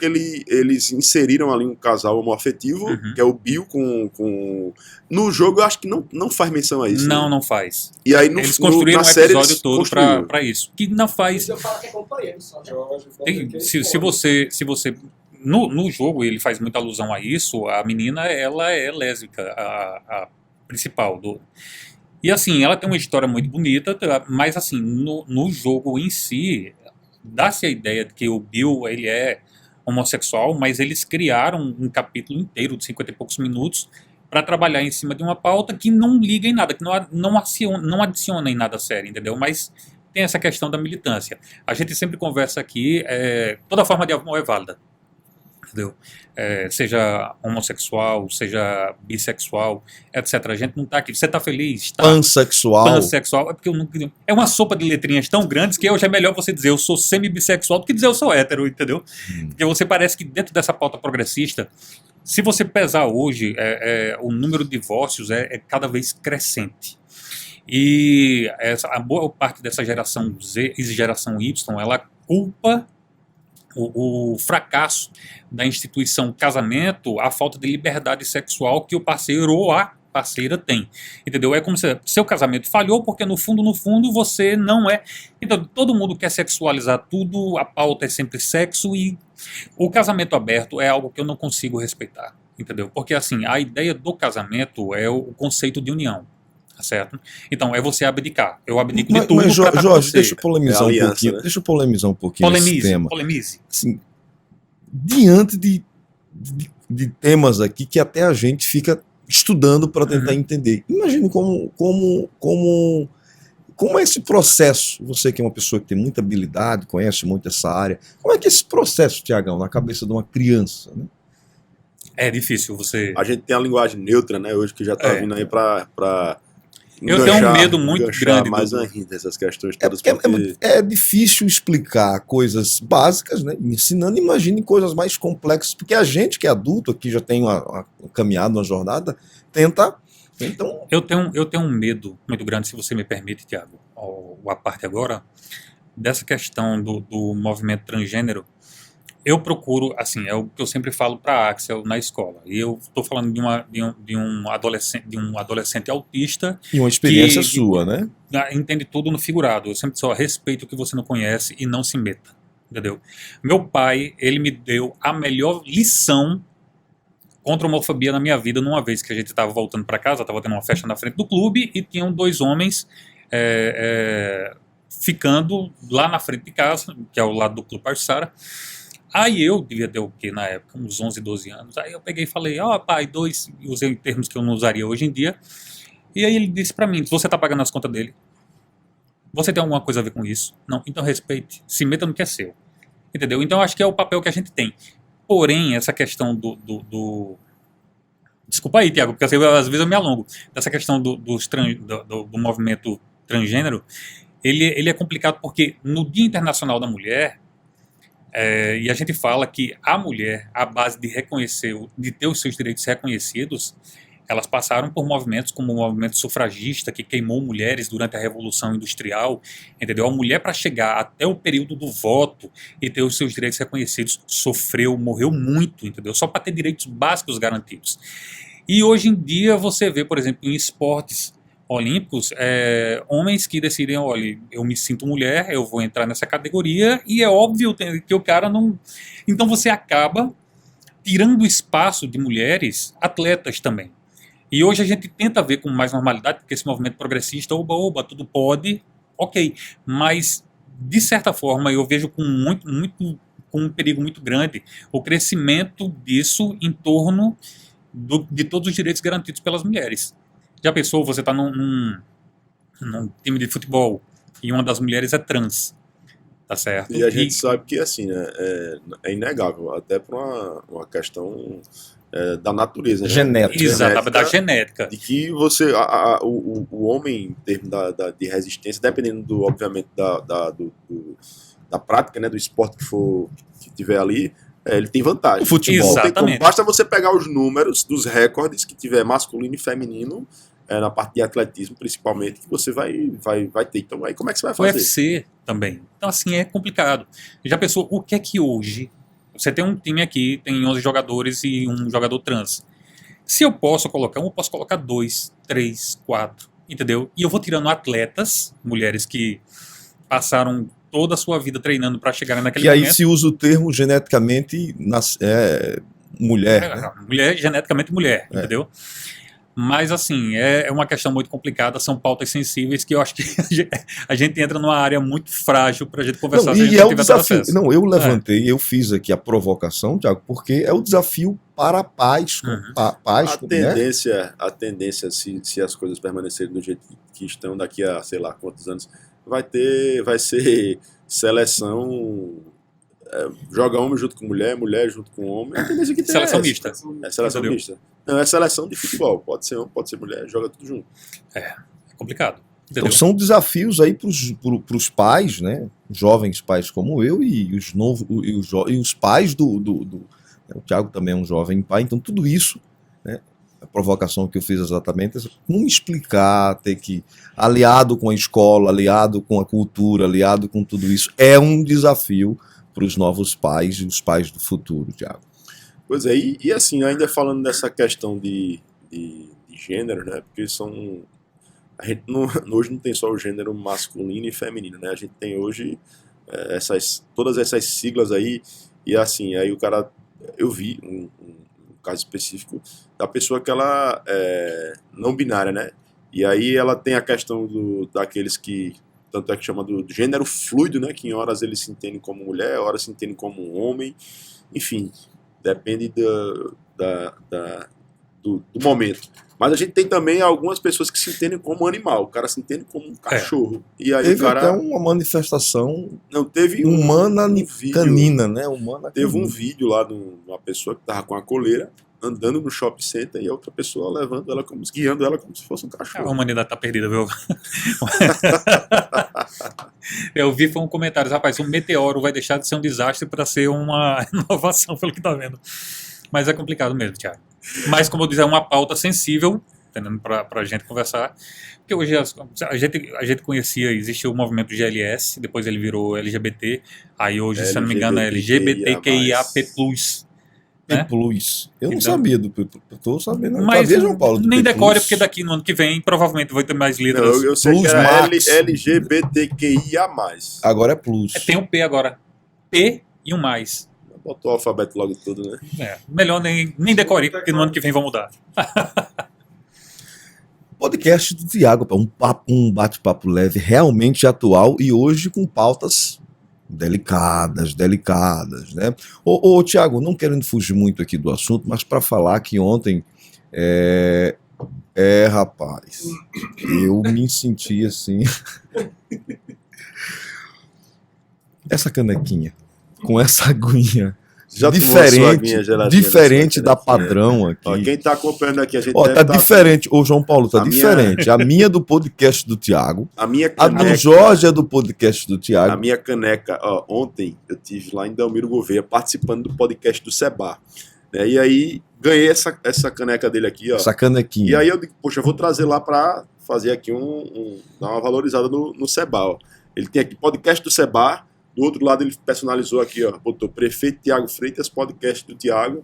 eles inseriram ali um casal homoafetivo, que é o Bill com... No jogo eu acho que não faz menção a isso. Não faz. E aí eles construíram um episódio todo para isso. Que não faz... Eu falo que é companheiro só. Se você no jogo ele faz muita alusão a isso, a menina ela é lésbica, a principal. E assim, ela tem uma história muito bonita, mas assim, no jogo em si, dá-se a ideia de que o Bill ele é homossexual, mas eles criaram um capítulo inteiro de 50 e poucos minutos para trabalhar em cima de uma pauta que não liga em nada, que não adiciona em nada a série, entendeu? Mas tem essa questão da militância. A gente sempre conversa aqui, toda forma de amor é válida. Entendeu? Seja homossexual, seja bissexual, etc. A gente não está aqui. Você está feliz? Tá. Pansexual. É porque é uma sopa de letrinhas tão grandes que hoje é melhor você dizer eu sou semi-bissexual do que dizer eu sou hétero, entendeu? Porque você parece que dentro dessa pauta progressista, se você pesar hoje, o número de divórcios é cada vez crescente. E a boa parte dessa geração Z e geração Y, ela culpa o fracasso da instituição casamento, a falta de liberdade sexual que o parceiro ou a parceira tem, entendeu? É como se seu casamento falhou porque no fundo você não é. Então todo mundo quer sexualizar tudo, a pauta é sempre sexo e o casamento aberto é algo que eu não consigo respeitar, entendeu? Porque assim, a ideia do casamento é o conceito de união. Certo? Então é você abdicar. Eu abdico de tudo. Mas Jorge, deixa eu polemizar um pouquinho. Né? Deixa eu polemizar um pouquinho esse tema. Polemize. Assim, diante de temas aqui que até a gente fica estudando para tentar entender. Imagine como é esse processo. Você que é uma pessoa que tem muita habilidade, conhece muito essa área. Como é que é esse processo, Tiagão, na cabeça de uma criança, né? É difícil você. A gente tem a linguagem neutra, né? Hoje que já está vindo aí para eu tenho um medo muito grande mais ainda essas questões todas. É difícil explicar coisas básicas, né? Ensinando, imagine coisas mais complexas, porque a gente que é adulto, aqui já tem uma caminhada, uma jornada, tenta. Então... Eu tenho um medo muito grande, se você me permite, Tiago, a parte agora, dessa questão do movimento transgênero. Eu procuro, assim, é o que eu sempre falo para a Axel na escola. E eu estou falando de um adolescente autista. E uma experiência sua, né? Entende tudo no figurado. Eu sempre só respeito o que você não conhece e não se meta. Entendeu? Meu pai, ele me deu a melhor lição contra a homofobia na minha vida, numa vez que a gente estava voltando para casa, estava tendo uma festa na frente do clube e tinham dois homens ficando lá na frente de casa, que é ao lado do Clube Parçara. Aí eu devia ter o quê na época? Uns 11, 12 anos. Aí eu peguei e falei, pai, dois, usei termos que eu não usaria hoje em dia. E aí ele disse pra mim, você tá pagando as contas dele? Você tem alguma coisa a ver com isso? Não, então respeite, se meta no que é seu. Entendeu? Então acho que é o papel que a gente tem. Porém, essa questão Desculpa aí, Tiago, porque às vezes eu me alongo. Dessa questão do movimento transgênero, ele é complicado porque no Dia Internacional da Mulher, e a gente fala que a mulher, à base de ter os seus direitos reconhecidos, elas passaram por movimentos como o movimento sufragista, que queimou mulheres durante a Revolução Industrial, entendeu? A mulher, para chegar até o período do voto e ter os seus direitos reconhecidos, sofreu, morreu muito, entendeu? Só para ter direitos básicos garantidos. E hoje em dia você vê, por exemplo, em esportes olímpicos, homens que decidem, olha, eu me sinto mulher, eu vou entrar nessa categoria, e é óbvio que o cara não... Então você acaba tirando espaço de mulheres atletas também. E hoje a gente tenta ver com mais normalidade, porque esse movimento progressista, oba, tudo pode, ok, mas de certa forma eu vejo com um perigo muito grande o crescimento disso em torno de todos os direitos garantidos pelas mulheres. Já pensou, você está num time de futebol e uma das mulheres é trans, tá certo? E a gente sabe que, assim, né, é inegável, até por uma questão da natureza. Né? Genética. Exato, da genética. De que você, o homem, em termos de resistência, dependendo, obviamente, da prática, né, do esporte que tiver ali, ele tem vantagem. O futebol. Exatamente. Basta você pegar os números dos recordes que tiver masculino e feminino, na parte de atletismo, principalmente, que você vai ter. Então, aí como é que você vai fazer? O UFC também. Então, assim, é complicado. Já pensou, o que é que hoje... Você tem um time aqui, tem 11 jogadores e um jogador trans. Se eu posso colocar eu posso colocar 2, 3, 4, entendeu? E eu vou tirando atletas, mulheres que passaram toda a sua vida treinando para chegar naquele momento. E aí se usa o termo geneticamente mulher. Né? Mulher, geneticamente mulher, entendeu? Mas, assim, é uma questão muito complicada, são pautas sensíveis que eu acho que a gente entra numa área muito frágil para a gente conversar. Não, e é o desafio. Não, eu levantei, eu fiz aqui a provocação, Tiago, porque é o desafio para pais. A tendência, se as coisas permanecerem do jeito que estão daqui a, sei lá, quantos anos, vai ser seleção... joga homem junto com mulher, mulher junto com homem. A tendência que tem seleção mista. Seleção mista. Não, é seleção de futebol. Pode ser homem, pode ser mulher, joga tudo junto. É complicado. Entendeu? Então são desafios aí para os pais, né? Jovens pais como eu e os pais o Tiago também é um jovem pai, então tudo isso, né? A provocação que eu fiz exatamente é como explicar, ter que, aliado com a escola, aliado com a cultura, aliado com tudo isso, é um desafio para os novos pais e os pais do futuro, Tiago. Pois é, e assim, ainda falando dessa questão de gênero, né? Porque a gente hoje não tem só o gênero masculino e feminino, né? A gente tem hoje todas essas siglas aí, e assim, aí o cara, eu vi um caso específico da pessoa que ela é não binária, né? E aí ela tem a questão daqueles que, tanto é que chama do gênero fluido, né? Que em horas eles se entendem como mulher, horas se entendem como um homem, enfim, depende do momento. Mas a gente tem também algumas pessoas que se entendem como animal. O cara se entende como um cachorro. E aí teve o cara... até uma manifestação teve humana canina, né? Teve um vídeo lá de uma pessoa que tava com a coleira andando no shopping center e a outra pessoa guiando ela como se fosse um cachorro. A humanidade tá perdida, viu? Eu vi, foi um comentário, rapaz, um meteoro vai deixar de ser um desastre para ser uma inovação, pelo que tá vendo. Mas é complicado mesmo, Thiago. Mas, como eu disse, é uma pauta sensível, para a gente conversar, porque hoje a gente conhecia, existia o movimento GLS, depois ele virou LGBT, aí hoje, se eu não me engano, é LGBTQIAP+. Né? Plus. Eu não sabia do estou sabendo. Mas João Paulo, nem decore, porque daqui no ano que vem provavelmente vai ter mais letras. Não, eu sei Plus que era LGBTQIA+. Agora é Plus. Tem um P agora. P e um mais. Botou o alfabeto logo tudo, né? Melhor nem decore, porque no ano que vem vai mudar. Podcast do Thiago, um bate-papo leve, realmente atual e hoje com pautas delicadas, né? Ô Thiago, não querendo fugir muito aqui do assunto, mas para falar que ontem, rapaz, eu me senti assim, essa canequinha, com essa aguinha, já diferente da padrão aqui. Ó, quem tá acompanhando aqui, a gente tá diferente. Ô, João Paulo, tá diferente. A minha é do podcast do Thiago. A minha caneca, a do Jorge é do podcast do Thiago. A minha caneca, ó, ontem eu tive lá em Delmiro Gouveia participando do podcast do Seba. E aí ganhei essa caneca dele aqui, ó. Essa canequinha. E aí eu digo, poxa, eu vou trazer lá pra fazer aqui dar uma valorizada no Seba, ó. Ele tem aqui podcast do Seba. Do outro lado ele personalizou aqui, ó, botou Prefeito Thiago Freitas, podcast do Thiago.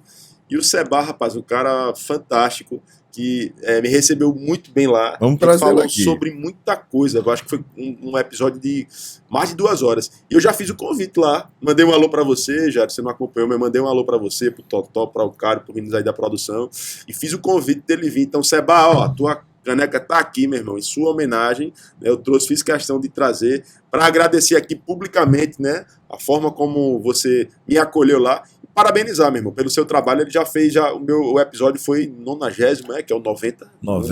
E o Seba, rapaz, um cara fantástico, que me recebeu muito bem lá. Vamos trazer falou aqui sobre muita coisa. Eu acho que foi um episódio de mais de 2 horas. E eu já fiz o convite lá. Mandei um alô pra você, já você não acompanhou, mas mandei um alô pra você, pro Totó, pra o Cário, pro meninos aí da produção. E fiz o convite dele vir. Então, Seba, ó, tua caneca tá aqui, meu irmão, em sua homenagem, né, fiz questão de trazer para agradecer aqui publicamente, né, a forma como você me acolheu lá, e parabenizar, meu irmão, pelo seu trabalho. Ele já fez, o episódio foi 90º, que é o 90. Não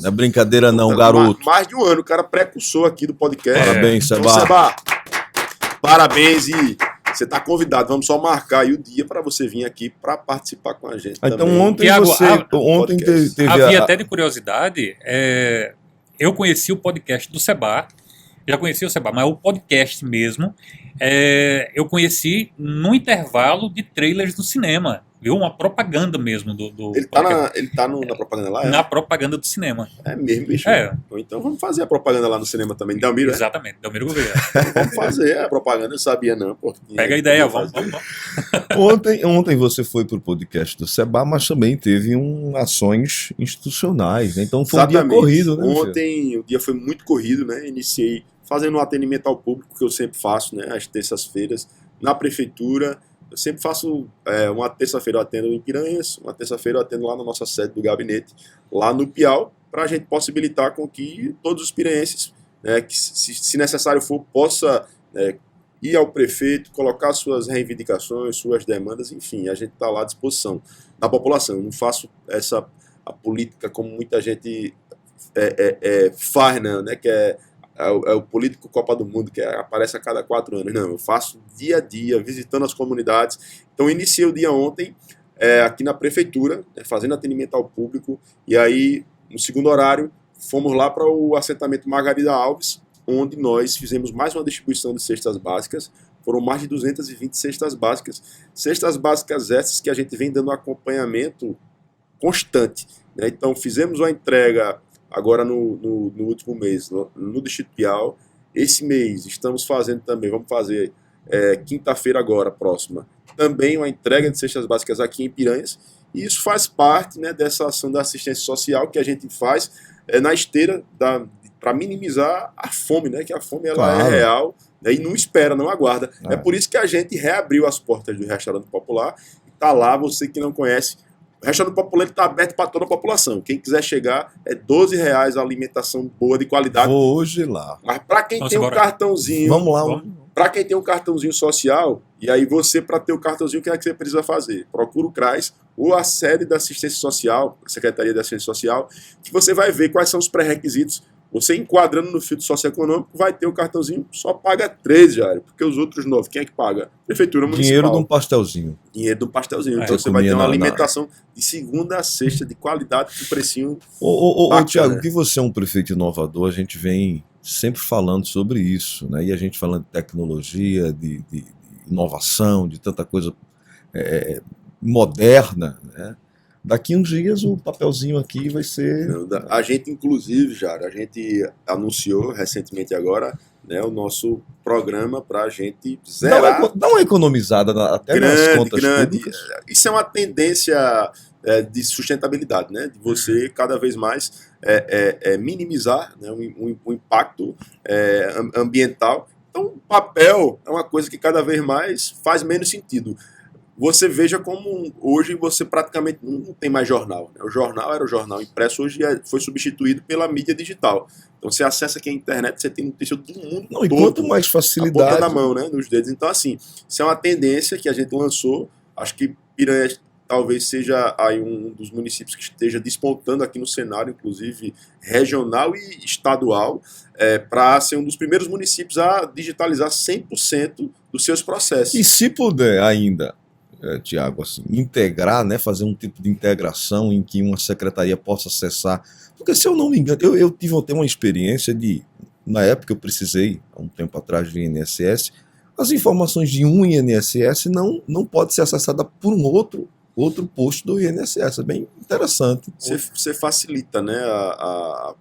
é brincadeira não, então, garoto. Mais de um ano, o cara precursor aqui do podcast. Parabéns, Seba. Então, Seba, parabéns e você está convidado, vamos só marcar aí o dia para você vir aqui para participar com a gente. Então também. ontem Thiago, ontem teve havia até de curiosidade, eu conheci o podcast do Seba, já conheci o Seba, mas o podcast mesmo, eu conheci no intervalo de trailers do cinema. Viu? Uma propaganda mesmo do ele tá na propaganda lá? Na propaganda do cinema. É mesmo, bicho? Então vamos fazer a propaganda lá no cinema também. Delmiro, exatamente, Delmiro Gouveia. Vamos fazer a propaganda, eu sabia não. Pô, pega a ideia, vamos. Ontem você foi pro podcast do Seba, mas também teve ações institucionais, né? Então foi exatamente. Um dia corrido, né? Ontem o dia foi muito corrido, né? Iniciei fazendo um atendimento ao público, que eu sempre faço, né? Às terças-feiras, na prefeitura. Eu sempre faço, uma terça-feira eu atendo em Piranhas, uma terça-feira eu atendo lá na nossa sede do gabinete, lá no Piau, para a gente possibilitar com que todos os piranhenses, né, que se necessário for, possa ir ao prefeito, colocar suas reivindicações, suas demandas, enfim, a gente está lá à disposição da população. Eu não faço a política como muita gente faz, né, que é o político Copa do Mundo, que aparece a cada 4 anos. Não, eu faço dia a dia, visitando as comunidades. Então, iniciei o dia ontem aqui na prefeitura, fazendo atendimento ao público, e aí, no segundo horário, fomos lá para o assentamento Margarida Alves, onde nós fizemos mais uma distribuição de cestas básicas. Foram mais de 220 cestas básicas. Cestas básicas essas que a gente vem dando acompanhamento constante, né? Então, fizemos uma entrega agora no último mês, no Distrito Piau. Esse mês estamos fazendo também, vamos fazer quinta-feira agora, próxima, também uma entrega de cestas básicas aqui em Piranhas. E isso faz parte, né, dessa ação da assistência social que a gente faz na esteira para minimizar a fome, né, que a fome ela é real, né, e não espera, não aguarda. É por isso que a gente reabriu as portas do Restaurante Popular. Está lá, você que não conhece. O Restaurante Popular está aberto para toda a população. Quem quiser chegar, é R$12 a alimentação boa, de qualidade. Vou hoje lá. Mas para quem tem um cartãozinho... Vamos lá. Para quem tem um cartãozinho social, e aí você, para ter o cartãozinho, o que é que você precisa fazer? Procura o CRAS ou a sede da Assistência Social, a Secretaria da Assistência Social, que você vai ver quais são os pré-requisitos. Você enquadrando no filtro socioeconômico, vai ter o cartãozinho, só paga 13, Jair, porque os outros 9, quem é que paga? Prefeitura Municipal. Dinheiro de um pastelzinho. Dinheiro de um pastelzinho. Então você vai ter uma alimentação de segunda a sexta, de qualidade, com precinho. Tiago, né? Que você é um prefeito inovador, a gente vem sempre falando sobre isso, né? E a gente falando de tecnologia, de inovação, de tanta coisa moderna, né? Daqui uns dias o papelzinho aqui vai ser... A gente, inclusive, Jair, a gente anunciou recentemente agora, né, o nosso programa para a gente zerar... Dá uma economizada até nas contas públicas. Isso é uma tendência de sustentabilidade, né? De você cada vez mais minimizar, né, o impacto ambiental. Então, o papel é uma coisa que cada vez mais faz menos sentido. Você veja como hoje você praticamente não tem mais jornal, né? O jornal era o jornal impresso, hoje foi substituído pela mídia digital. Então você acessa aqui a internet, você tem notícia do mundo todo. E quanto mais facilidade... A ponta da mão, né? Nos dedos. Então assim, isso é uma tendência que a gente lançou. Acho que Piranhas talvez seja aí um dos municípios que esteja despontando aqui no cenário, inclusive regional e estadual, para ser um dos primeiros municípios a digitalizar 100% dos seus processos. E se puder ainda... Tiago, assim, integrar, né, fazer um tipo de integração em que uma secretaria possa acessar, porque se eu não me engano, eu tive até uma experiência na época eu precisei, há um tempo atrás, do INSS, as informações de um INSS não pode ser acessada por um outro posto do INSS, é bem interessante. Você facilita, né,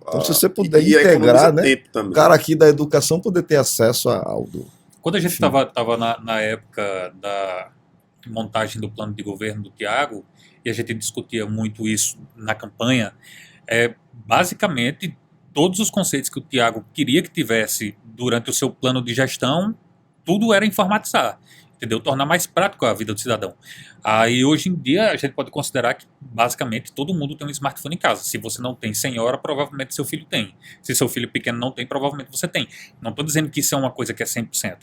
então se você puder integrar, né, o cara aqui da educação poder ter acesso ao... Quando a gente estava na época da montagem do plano de governo do Tiago, e a gente discutia muito isso na campanha, basicamente todos os conceitos que o Tiago queria que tivesse durante o seu plano de gestão, tudo era informatizar, entendeu? Tornar mais prático a vida do cidadão. Aí hoje em dia a gente pode considerar que basicamente todo mundo tem um smartphone em casa. Se você não tem senhora, provavelmente seu filho tem. Se seu filho pequeno não tem, provavelmente você tem. Não estou dizendo que isso é uma coisa que é 100%.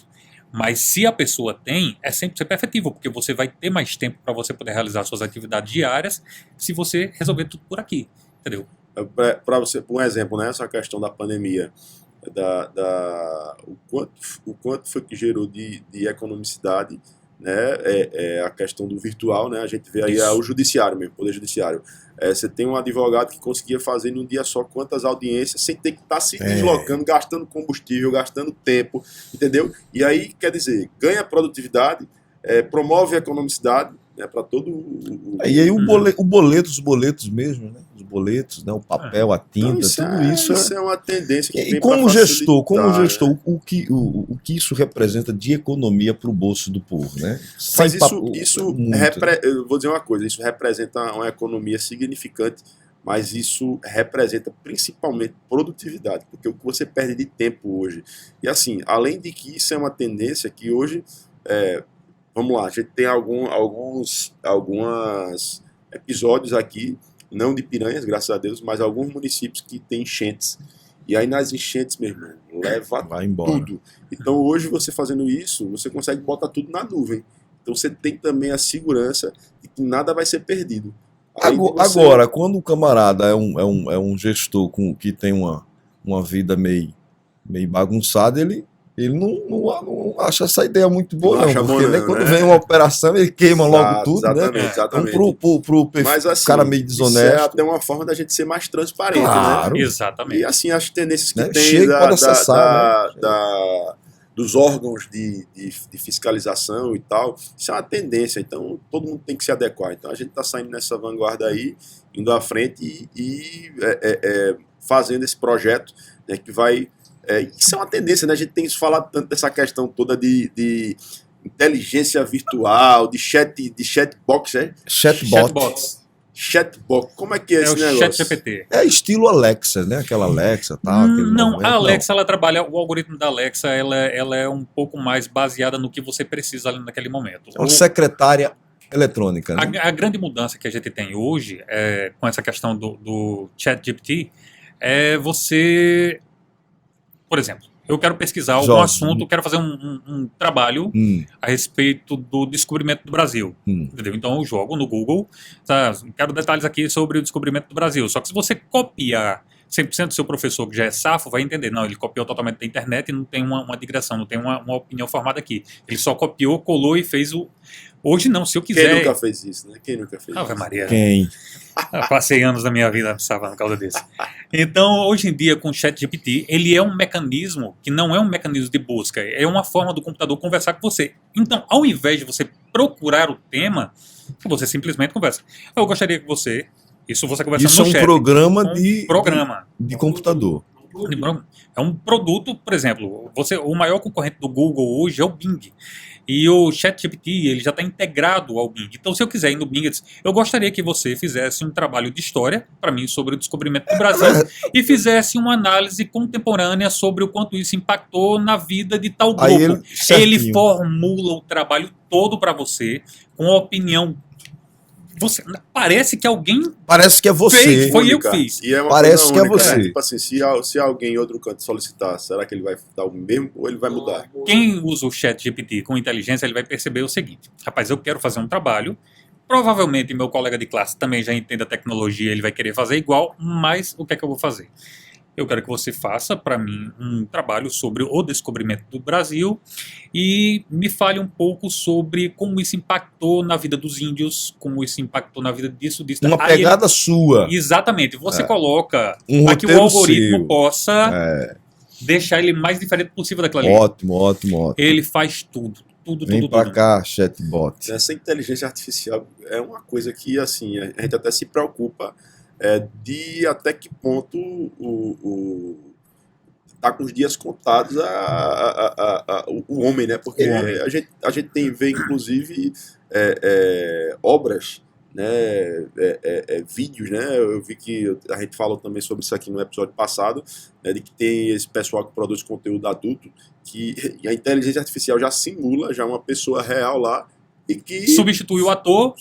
Mas se a pessoa tem, é 100% efetivo, porque você vai ter mais tempo para você poder realizar suas atividades diárias se você resolver tudo por aqui, entendeu? Para você, por um exemplo, né, essa questão da pandemia, o quanto foi que gerou de economicidade, né, a questão do virtual, né, a gente vê aí o judiciário mesmo, o poder judiciário. Você tem um advogado que conseguia fazer num dia só quantas audiências sem ter que estar se deslocando, gastando combustível, gastando tempo, entendeu? E aí, quer dizer, ganha produtividade, promove a economicidade, né, para todo E aí os boletos mesmo, né? Os boletos, né? O papel, a tinta, então, tudo isso. Isso é uma tendência que e como gestor, né? o que isso representa de economia para o bolso do povo, né? Mas eu vou dizer uma coisa, isso representa uma economia significante, mas isso representa principalmente produtividade, porque o que você perde de tempo hoje. E assim, além de que isso é uma tendência que hoje... Vamos lá, a gente tem alguns episódios aqui, não de Piranhas, graças a Deus, mas alguns municípios que tem enchentes. E aí nas enchentes, meu irmão, leva tudo. Então hoje você fazendo isso, você consegue botar tudo na nuvem. Então você tem também a segurança de que nada vai ser perdido. Agora, quando o camarada é um gestor que tem uma vida meio bagunçada, ele não acha essa ideia muito boa, não, porque né, quando vem uma operação, ele queima logo tudo, exatamente. Pro Mas, assim, cara meio desonesto. Isso é até uma forma da gente ser mais transparente, claro, né? Exatamente. E assim, as tendências que né? tem acessar, dos órgãos de fiscalização e tal, isso é uma tendência, então todo mundo tem que se adequar. Então a gente está saindo nessa vanguarda aí, indo à frente e fazendo esse projeto, né, que vai... isso é uma tendência, né? A gente tem falado tanto dessa questão toda de inteligência virtual, de chatbox, Chatbots. Chatbox, como é que é esse negócio? É o ChatGPT. É estilo Alexa, né? Aquela Alexa, tá? Não, a Alexa, ela trabalha, o algoritmo da Alexa, ela é um pouco mais baseada no que você precisa ali naquele momento. É uma secretária eletrônica, né? A grande mudança que a gente tem hoje, com essa questão do ChatGPT, é você, por exemplo, eu quero pesquisar algum assunto, quero fazer um trabalho a respeito do descobrimento do Brasil. Entendeu? Então eu jogo no Google, tá? Quero detalhes aqui sobre o descobrimento do Brasil. Só que se você copiar 100% do seu professor que já é safo, vai entender. Não, ele copiou totalmente da internet e não tem uma digressão, não tem uma opinião formada aqui. Ele só copiou, colou e fez o... Hoje não, se eu quiser... Quem nunca fez isso, né? Quem nunca fez Ave isso? Maria. Quem? Eu passei anos da minha vida por causa disso. Então, hoje em dia, com o ChatGPT, ele é um mecanismo que não é um mecanismo de busca, é uma forma do computador conversar com você. Então, ao invés de você procurar o tema, você simplesmente conversa. Eu gostaria que você... Isso você conversa no chat. Isso é um programa de computador. É um produto, por exemplo, o maior concorrente do Google hoje é o Bing. E o ChatGPT, ele já está integrado ao Bing. Então, se eu quiser ir no Bing, eu gostaria que você fizesse um trabalho de história, para mim, sobre o descobrimento do Brasil, e fizesse uma análise contemporânea sobre o quanto isso impactou na vida de tal grupo. Ele formula o trabalho todo para você, com a opinião. Parece que alguém... Parece que é você. Fez, foi eu que fiz. E é parece que é você. Tipo assim, se alguém em outro canto solicitar, será que ele vai dar o mesmo ou ele vai mudar? Quem usa o ChatGPT com inteligência, ele vai perceber o seguinte. Rapaz, eu quero fazer um trabalho. Provavelmente meu colega de classe também já entende a tecnologia, ele vai querer fazer igual, mas o que é que eu vou fazer? Eu quero que você faça para mim um trabalho sobre o descobrimento do Brasil e me fale um pouco sobre como isso impactou na vida dos índios, como isso impactou na vida disso. Uma pegada sua. Exatamente. Você coloca para que o algoritmo possa deixar ele mais diferente possível daquela ali. Ótimo. Ele faz tudo. Vem pra cá, chatbot. Essa inteligência artificial é uma coisa que, assim, a gente até se preocupa de até que ponto tá com os dias contados o homem, né? Porque a gente vê, inclusive, obras, né? Vídeos, né? Eu vi que a gente falou também sobre isso aqui no episódio passado, né? De que tem esse pessoal que produz conteúdo adulto, que a inteligência artificial já simula já uma pessoa real lá, e que substitui o ator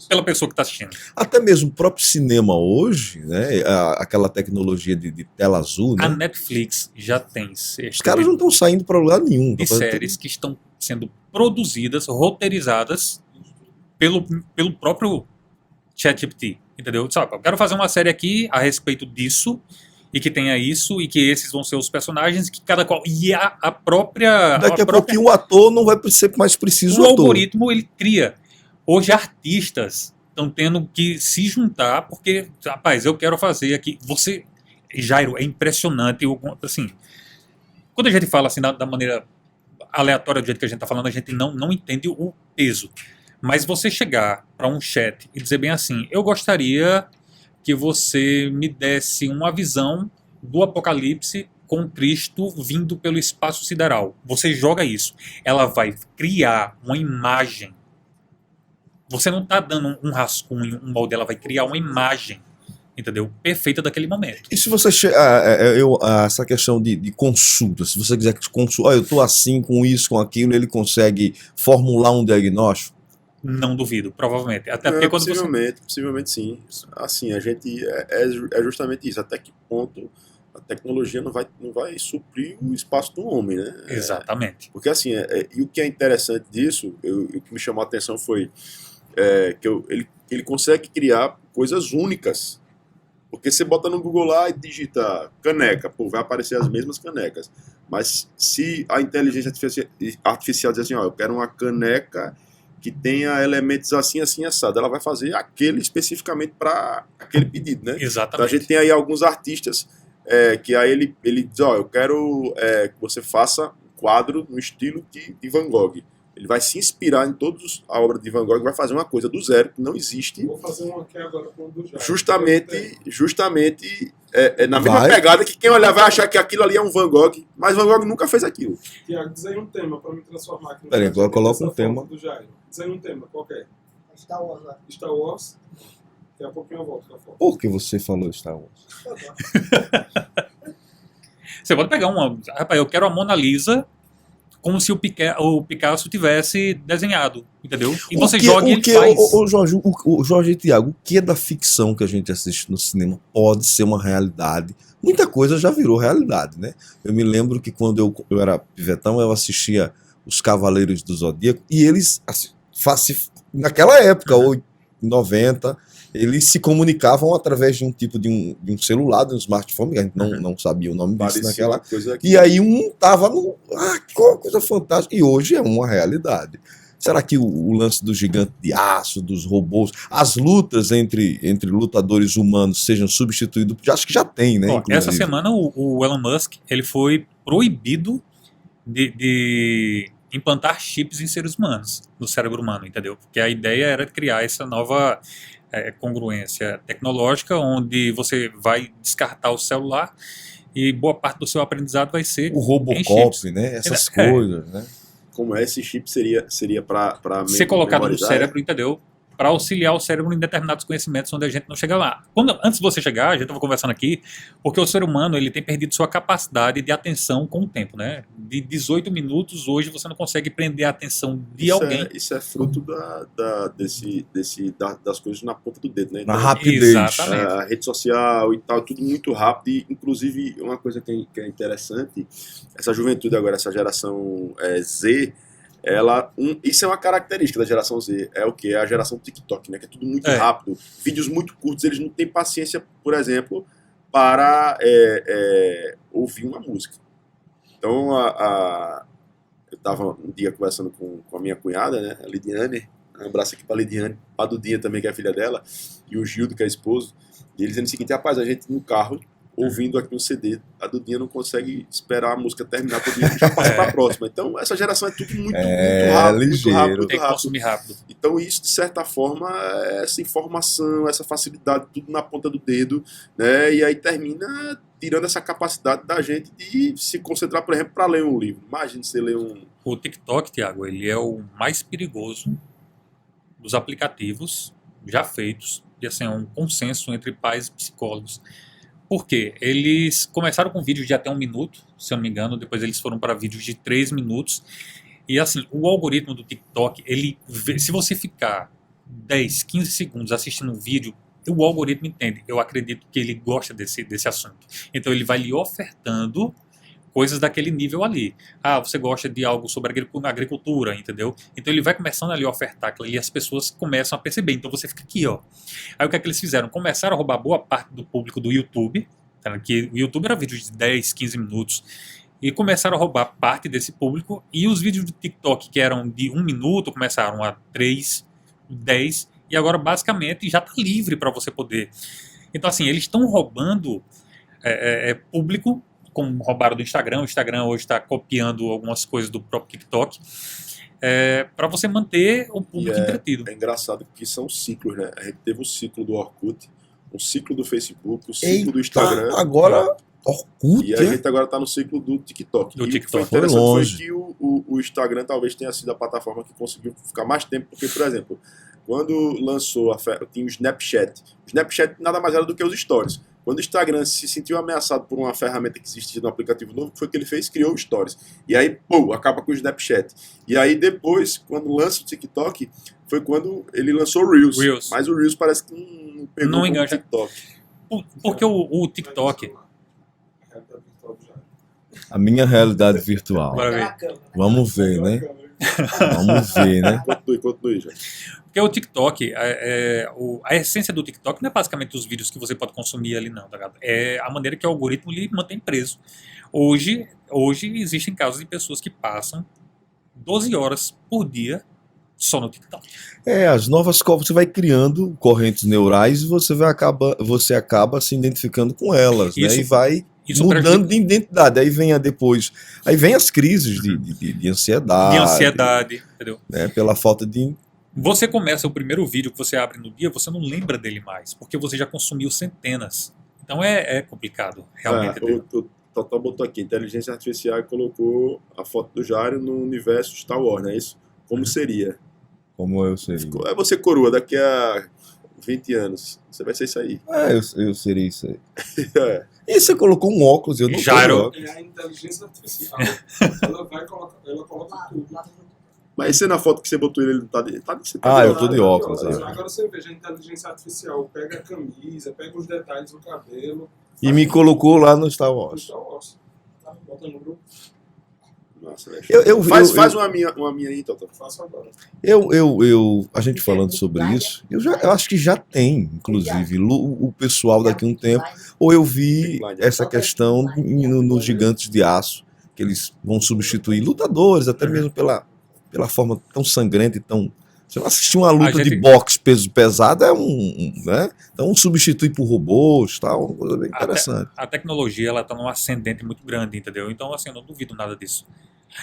pela pessoa que está assistindo. Até mesmo o próprio cinema hoje, né? Aquela tecnologia de tela azul, né? A Netflix já tem os caras não estão saindo para lugar nenhum. De séries que estão sendo produzidas, roteirizadas pelo próprio ChatGPT, entendeu? Sabe, eu quero fazer uma série aqui a respeito disso, e que tenha isso, e que esses vão ser os personagens, que cada qual... E a própria... Daqui a pouquinho o ator não vai ser mais preciso o algoritmo, ele cria. Hoje, artistas estão tendo que se juntar, porque, rapaz, eu quero fazer aqui... Você, Jairo, é impressionante, assim... Quando a gente fala assim, da maneira aleatória do jeito que a gente está falando, a gente não entende o peso. Mas você chegar para um chat e dizer bem assim, eu gostaria que você me desse uma visão do Apocalipse com Cristo vindo pelo espaço sideral. Você joga isso. Ela vai criar uma imagem. Você não está dando um rascunho, um molde, ela vai criar uma imagem, entendeu? Perfeita daquele momento. E se você essa questão de consulta, se você quiser consultar, eu estou assim, com isso, com aquilo, ele consegue formular um diagnóstico? Não duvido, provavelmente. Até porque quando possivelmente sim. Assim, a gente é justamente isso. Até que ponto a tecnologia não vai suprir o espaço do homem, né? Exatamente. Porque assim, e o que é interessante disso, o que me chamou a atenção foi que ele consegue criar coisas únicas. Porque você bota no Google lá e digita caneca, pô, vai aparecer as mesmas canecas. Mas se a inteligência artificial diz assim, ó, eu quero uma caneca que tenha elementos assim, assim, assado, ela vai fazer aquele especificamente para aquele pedido, né? Exatamente. Então a gente tem aí alguns artistas que aí ele diz, ó, eu quero que você faça um quadro no estilo de Van Gogh. Ele vai se inspirar em toda a obra de Van Gogh e vai fazer uma coisa do zero, que não existe. Vou fazer uma aqui agora com o do Jair. Justamente na mesma pegada que quem olhar vai achar que aquilo ali é um Van Gogh, mas Van Gogh nunca fez aquilo. Tiago, diz aí um tema para me transformar aqui no Peraí, agora coloca um tema. do Jair. Diz aí um tema, qual é? Star Wars, né? Star Wars. Daqui a pouquinho eu volto com a foto. Por que você falou Star Wars? Você pode pegar uma... Rapaz, eu quero a Mona Lisa como se o Picasso tivesse desenhado, entendeu? E você joga e ele faz. Jorge e Thiago, o que da ficção que a gente assiste no cinema pode ser uma realidade? Muita coisa já virou realidade, né? Eu me lembro que quando eu era pivetão, eu assistia Os Cavaleiros do Zodíaco e eles, assim, naquela época, 90, eles se comunicavam através de um tipo de um celular, de um smartphone, a gente não sabia o nome disso naquela. E aí um tava no. Que coisa fantástica. E hoje é uma realidade. Será que o lance do gigante de aço, dos robôs, as lutas entre lutadores humanos sejam substituídos? Acho que já tem, né? Essa semana o Elon Musk ele foi proibido de implantar chips em seres humanos, no cérebro humano, entendeu? Porque a ideia era criar essa nova congruência tecnológica, onde você vai descartar o celular e boa parte do seu aprendizado vai ser o Robocop, né? Essas coisas, né? Como esse chip seria para ser colocado no cérebro, entendeu? Para auxiliar o cérebro em determinados conhecimentos onde a gente não chega lá. Antes de você chegar, a gente estava conversando aqui, porque o ser humano ele tem perdido sua capacidade de atenção com o tempo, né? De 18 minutos, hoje você não consegue prender a atenção de alguém. Isso é fruto das coisas na ponta do dedo, né? Então, na rapidez. Exatamente. A rede social e tal, tudo muito rápido. E, inclusive, uma coisa que é interessante, essa juventude agora, essa geração Z, isso é uma característica da geração Z, é o que? É a geração TikTok, né? Que é tudo muito rápido, vídeos muito curtos, eles não têm paciência, por exemplo, para ouvir uma música. Então, eu estava um dia conversando com a minha cunhada, né, a Lidiane, um abraço aqui para a Lidiane, a Dudinha também, que é a filha dela, e o Gildo, que é esposo, e eles dizendo o seguinte: rapaz, a gente no carro, ouvindo aqui um CD, a Dudinha não consegue esperar a música terminar para já passar para a próxima. Então, essa geração é tudo muito rápido, ligeiro. Tem que consumir rápido. Então, isso, de certa forma, essa informação, essa facilidade, tudo na ponta do dedo, né? E aí termina tirando essa capacidade da gente de se concentrar, por exemplo, para ler um livro. Imagina você ler um... O TikTok, Thiago, ele é o mais perigoso dos aplicativos já feitos, e assim, é um consenso entre pais e psicólogos. Por quê? Eles começaram com vídeos de até 1 minuto, se eu não me engano, depois eles foram para vídeos de 3 minutos. E assim, o algoritmo do TikTok, se você ficar 10, 15 segundos assistindo um vídeo, o algoritmo entende. Eu acredito que ele gosta desse assunto. Então ele vai lhe ofertando coisas daquele nível ali. Você gosta de algo sobre agricultura, entendeu? Então ele vai começando ali a ofertar aquilo ali e as pessoas começam a perceber. Então você fica aqui, ó. Aí o que é que eles fizeram? Começaram a roubar boa parte do público do YouTube, tá? Que o YouTube era vídeo de 10, 15 minutos, e começaram a roubar parte desse público, e os vídeos do TikTok, que eram de 1 minuto, começaram a 3, 10, e agora basicamente já está livre para você poder. Então assim, eles estão roubando público, como roubaram do Instagram. O Instagram hoje está copiando algumas coisas do próprio TikTok, para você manter o público entretido. É engraçado que são ciclos, né? A gente teve o ciclo do Orkut, o ciclo do Facebook, o ciclo do Instagram. Agora, Orkut. E a gente agora está no ciclo do TikTok. O que foi interessante foi que o Instagram talvez tenha sido a plataforma que conseguiu ficar mais tempo, porque, por exemplo, quando lançou tinha o Snapchat. O Snapchat nada mais era do que os stories. Quando o Instagram se sentiu ameaçado por uma ferramenta que existia no aplicativo novo, foi o que ele fez? Criou o Stories. E aí, acaba com o Snapchat. E aí depois, quando lança o TikTok, foi quando ele lançou o Reels. Mas o Reels parece que não pegou o TikTok. Porque o TikTok... A minha realidade virtual. Vamos ver, né? Vamos ver, né? Continue, já. Porque o TikTok, a essência do TikTok não é basicamente os vídeos que você pode consumir ali, não, tá ligado? É a maneira que o algoritmo lhe mantém preso. Hoje existem casos de pessoas que passam 12 horas por dia só no TikTok. As novas você vai criando correntes neurais e você acaba se identificando com elas, né? E vai mudando de identidade. Aí vem as crises de ansiedade. De ansiedade, entendeu? Né? Pela falta de... Você começa o primeiro vídeo que você abre no dia, você não lembra dele mais, porque você já consumiu centenas. Então é complicado, realmente. O Totó botou aqui, inteligência artificial, e colocou a foto do Jário no universo Star Wars, não é isso? Como seria? Como eu seria? Você coroa, daqui a 20 anos. Você vai ser isso aí. Eu seria isso aí. E você colocou um óculos, eu não Jairo. óculos. É a inteligência artificial. Ela coloca tudo. Mas esse na foto que você botou ele não tá de... Eu tô de óculos. Agora você veja a inteligência artificial. Pega a camisa, pega os detalhes do cabelo. E me colocou lá no Star Wars. Tá, bota no grupo. Nossa, Faz uma minha aí, Totó. Faço agora. A gente falando sobre isso, eu acho que já tem, inclusive, o pessoal daqui a um tempo, ou eu vi essa questão nos Gigantes de Aço, que eles vão substituir lutadores, até mesmo pela forma tão sangrenta e tão... Você vai assistir uma luta de boxe peso pesado, né? Então substitui por robôs, tal, uma coisa bem interessante. A tecnologia, ela tá num ascendente muito grande, entendeu? Então, assim, eu não duvido nada disso.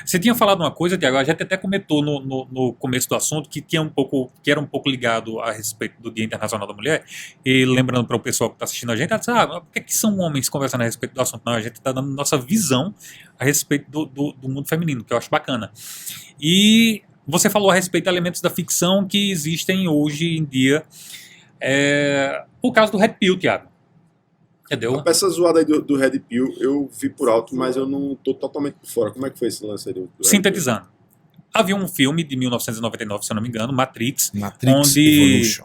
Você tinha falado uma coisa, Tiago, a gente até comentou no começo do assunto que era um pouco ligado a respeito do Dia Internacional da Mulher, e lembrando para o pessoal que está assistindo a gente, por que são homens conversando a respeito do assunto? Não, a gente está dando nossa visão a respeito do mundo feminino, que eu acho bacana. E você falou a respeito de elementos da ficção que existem hoje em dia. O caso do Red Pill, Tiago. Entendeu? A peça zoada aí do Red Pill, eu vi por alto, mas eu não tô totalmente por fora. Como é que foi esse lance aí do Sintetizando. Havia um filme de 1999, se eu não me engano, Matrix onde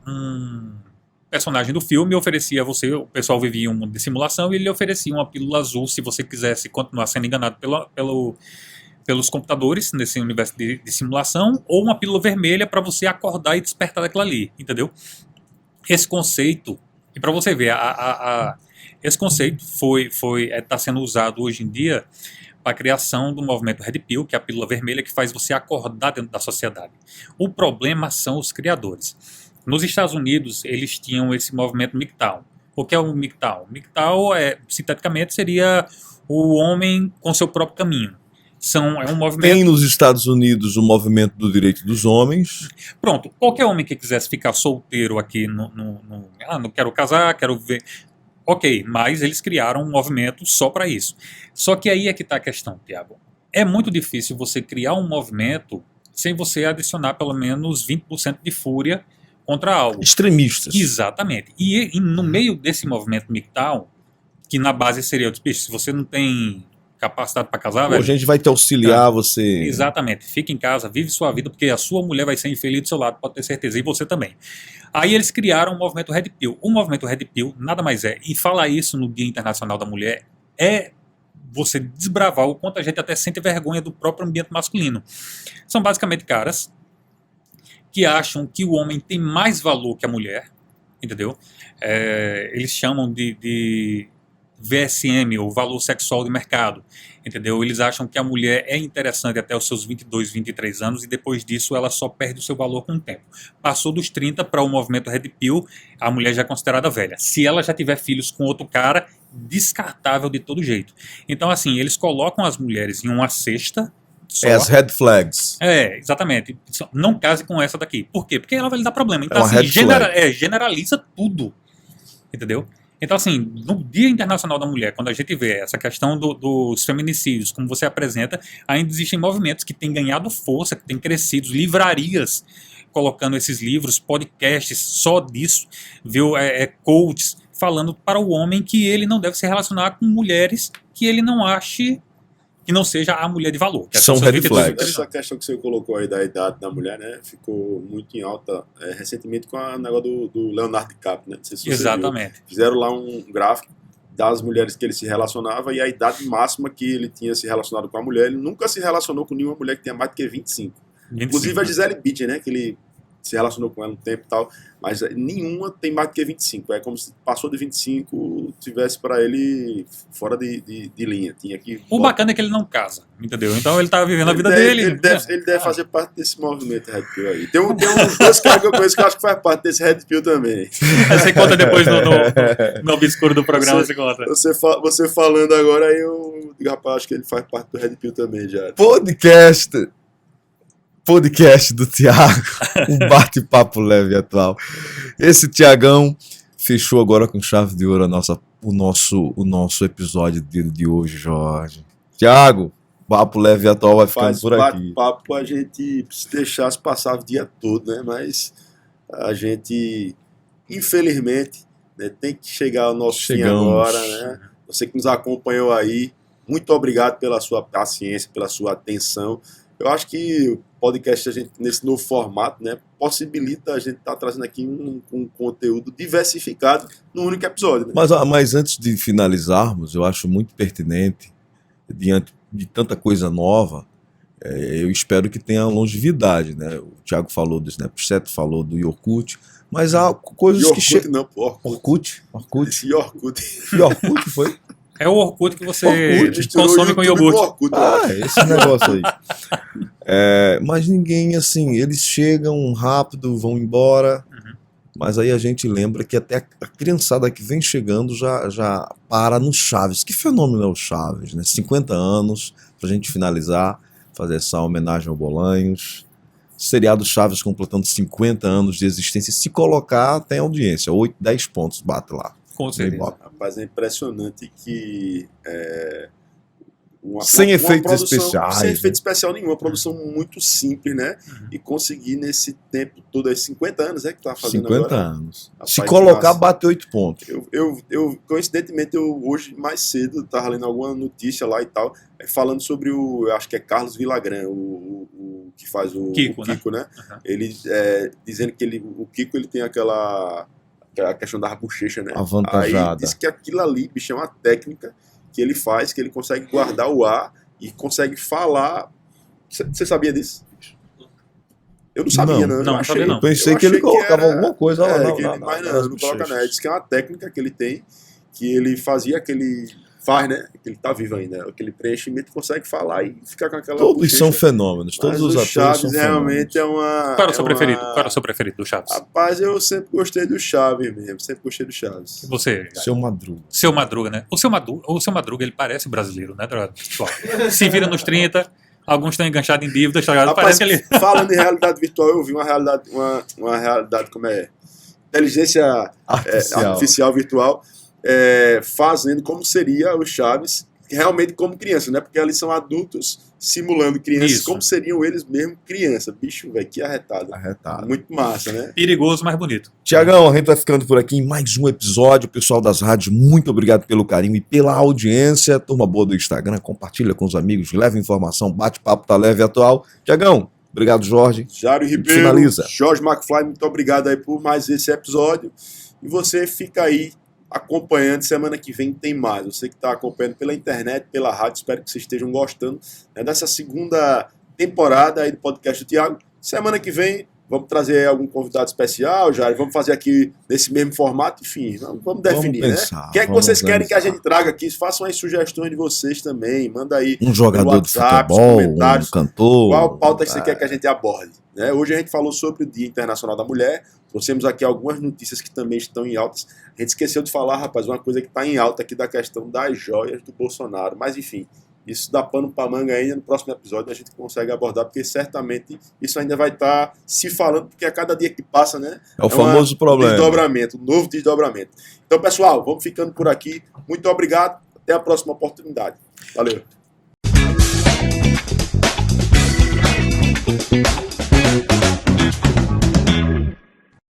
um personagem do filme oferecia a você, o pessoal vivia um mundo de simulação e ele oferecia uma pílula azul se você quisesse continuar sendo enganado pelos computadores nesse universo de simulação, ou uma pílula vermelha para você acordar e despertar daquilo ali, entendeu? Esse conceito, e para você ver, esse conceito está sendo usado hoje em dia para a criação do movimento Red Pill, que é a pílula vermelha que faz você acordar dentro da sociedade. O problema são os criadores. Nos Estados Unidos, eles tinham esse movimento MGTOW. O que é o MGTOW? MGTOW, sinteticamente, seria o homem com seu próprio caminho. É um movimento... Tem nos Estados Unidos o movimento do direito dos homens. Pronto, qualquer homem que quisesse ficar solteiro aqui, não quero casar, quero ver... Ok, mas eles criaram um movimento só para isso. Só que aí é que está a questão, Tiago. É muito difícil você criar um movimento sem você adicionar pelo menos 20% de fúria contra algo. Extremistas. Exatamente. E no meio desse movimento MGTOW, que na base seria, se você não tem capacidade para casar, velho, a gente vai te auxiliar, você... Exatamente. Fica em casa, vive sua vida, porque a sua mulher vai ser infeliz do seu lado, pode ter certeza, e você também. Aí eles criaram o movimento Red Pill. O movimento Red Pill nada mais é, e falar isso no Dia Internacional da Mulher, é você desbravar o quanto a gente até sente vergonha do próprio ambiente masculino. São basicamente caras que acham que o homem tem mais valor que a mulher, entendeu? Eles chamam de VSM, ou valor sexual de mercado, entendeu? Eles acham que a mulher é interessante até os seus 22, 23 anos e depois disso ela só perde o seu valor com o tempo. Passou dos 30 para o movimento Red Pill, a mulher já é considerada velha. Se ela já tiver filhos com outro cara, descartável de todo jeito. Então, assim, eles colocam as mulheres em uma cesta só. As red flags. Exatamente. Não case com essa daqui. Por quê? Porque ela vai lhe dar problema. Então, assim, generaliza tudo. Entendeu? Então, assim, no Dia Internacional da Mulher, quando a gente vê essa questão dos feminicídios, como você apresenta, ainda existem movimentos que têm ganhado força, que têm crescido, livrarias colocando esses livros, podcasts só disso, viu? Coaches falando para o homem que ele não deve se relacionar com mulheres que ele não ache que não seja a mulher de valor. São red flags. Essa questão que você colocou aí da idade da mulher, né, ficou muito em alta recentemente com o negócio do Leonardo DiCaprio, né? Não sei se você Exatamente. viu. Fizeram lá um gráfico das mulheres que ele se relacionava e a idade máxima que ele tinha se relacionado com a mulher. Ele nunca se relacionou com nenhuma mulher que tenha mais do que 25. Inclusive a Gisele Bündchen, né, que ele se relacionou com ela um tempo e tal, mas nenhuma tem mais do que 25. É como se passou de 25 tivesse para ele fora de linha. Tinha que... O bacana é que ele não casa, entendeu? Então ele tá vivendo a vida dele. Ele deve fazer parte desse movimento Red Pill aí. Tem uns dois caras que eu conheço que eu acho que faz parte desse Red Pill também. Você conta depois no obscuro do programa, você conta. Você falando agora, aí eu digo, rapaz, acho que ele faz parte do Red Pill também já. Podcast do Thiago, um bate-papo leve e atual. Esse Thiagão fechou agora com chave de ouro o nosso episódio de hoje, Jorge. Thiago, papo leve e atual vai ficando por aqui. Bate-papo a gente se deixasse passar o dia todo, né? Mas a gente, infelizmente, né, tem que chegar ao nosso fim agora, né? Você que nos acompanhou aí, muito obrigado pela sua paciência, pela sua atenção. Eu acho que o podcast, a gente, nesse novo formato, né, possibilita a gente estar trazendo aqui um conteúdo diversificado num único episódio. Né? Mas antes de finalizarmos, eu acho muito pertinente, diante de tanta coisa nova, eu espero que tenha longevidade. Né? O Thiago falou do Snapchat, falou do Orkut, mas há coisas Orkut, que chegam... Não, pô, Orkut? Orkut Foi? É o Orkut que você consome com iogurte. Orkut, esse negócio aí. Mas ninguém, assim, eles chegam rápido, vão embora, mas aí a gente lembra que até a criançada que vem chegando já para no Chaves. Que fenômeno é o Chaves, né? 50 anos, pra gente finalizar, fazer essa homenagem ao Bolanhos. Seriado Chaves completando 50 anos de existência. Se colocar, tem audiência, 8, 10 pontos bate lá. Com certeza. Rapaz, é impressionante que sem efeitos especiais. Sem efeito especial nenhum, uma produção muito simples, né? E conseguir nesse tempo todo, 50 anos, que tá fazendo 50 agora. Anos. Rapaz, se colocar, bate 8 pontos. Coincidentemente, hoje mais cedo tava lendo alguma notícia lá e tal, falando sobre eu acho que é Carlos Villagrán, o que faz o Kiko, né? Ele dizendo que o Kiko ele tem a questão da bochecha, né? Avantajada. Aí diz que aquilo ali, bicho, é uma técnica que ele faz, que ele consegue guardar o ar e consegue falar. Você sabia disso? Eu não sabia, não. Eu pensei que ele colocava alguma coisa lá. Mas não coloca nada. Diz que é uma técnica que ele tem, que ele fazia aquele... Faz, né? Que ele tá vivo ainda. Aquele preenchimento, consegue falar e ficar com aquela... Todos são fenômenos. Todos os atores Chaves são realmente fenômenos. Qual era o seu preferido? Qual era o seu preferido do Chaves? Rapaz, eu sempre gostei do Chaves mesmo. Sempre gostei do Chaves. Você? Seu Madruga. Seu Madruga, né? O seu Madruga, ele parece brasileiro, né? Se vira nos 30... Alguns estão enganchados em dívidas, tá ligado? Rapaz, parece que ele... Falando em realidade virtual, eu vi uma realidade como inteligência artificial virtual, fazendo como seria o Chaves, realmente como criança, né? Porque eles são adultos simulando crianças. Isso. Como seriam eles mesmo criança. Bicho, velho, que arretado. Muito massa, né? Perigoso, mas bonito. Tiagão, a gente vai ficando por aqui em mais um episódio. Pessoal das rádios, muito obrigado pelo carinho e pela audiência. Turma boa do Instagram, compartilha com os amigos, leva informação, bate-papo, tá leve e atual. Tiagão, obrigado, Jorge. Jário Ribeiro, finaliza. Jorge McFly, muito obrigado aí por mais esse episódio. E você fica aí acompanhando, semana que vem tem mais. Você que está acompanhando pela internet, pela rádio, espero que vocês estejam gostando dessa segunda temporada aí do podcast do Thiago. Semana que vem vamos trazer algum convidado especial, Jair, vamos fazer aqui nesse mesmo formato, enfim, vamos definir, pensar, né? O que é que vocês querem que a gente traga aqui? Façam as sugestões de vocês também, manda aí um jogador WhatsApp, de futebol, um cantor. Qual pauta que você quer que a gente aborde? Né? Hoje a gente falou sobre o Dia Internacional da Mulher, trouxemos aqui algumas notícias que também estão em altas. A gente esqueceu de falar, rapaz, uma coisa que está em alta aqui da questão das joias do Bolsonaro, mas enfim, isso dá pano para manga ainda. No próximo episódio a gente consegue abordar, porque certamente isso ainda vai estar se falando, porque a cada dia que passa, né? É o famoso problema. Um novo desdobramento. Então, pessoal, vamos ficando por aqui. Muito obrigado. Até a próxima oportunidade. Valeu.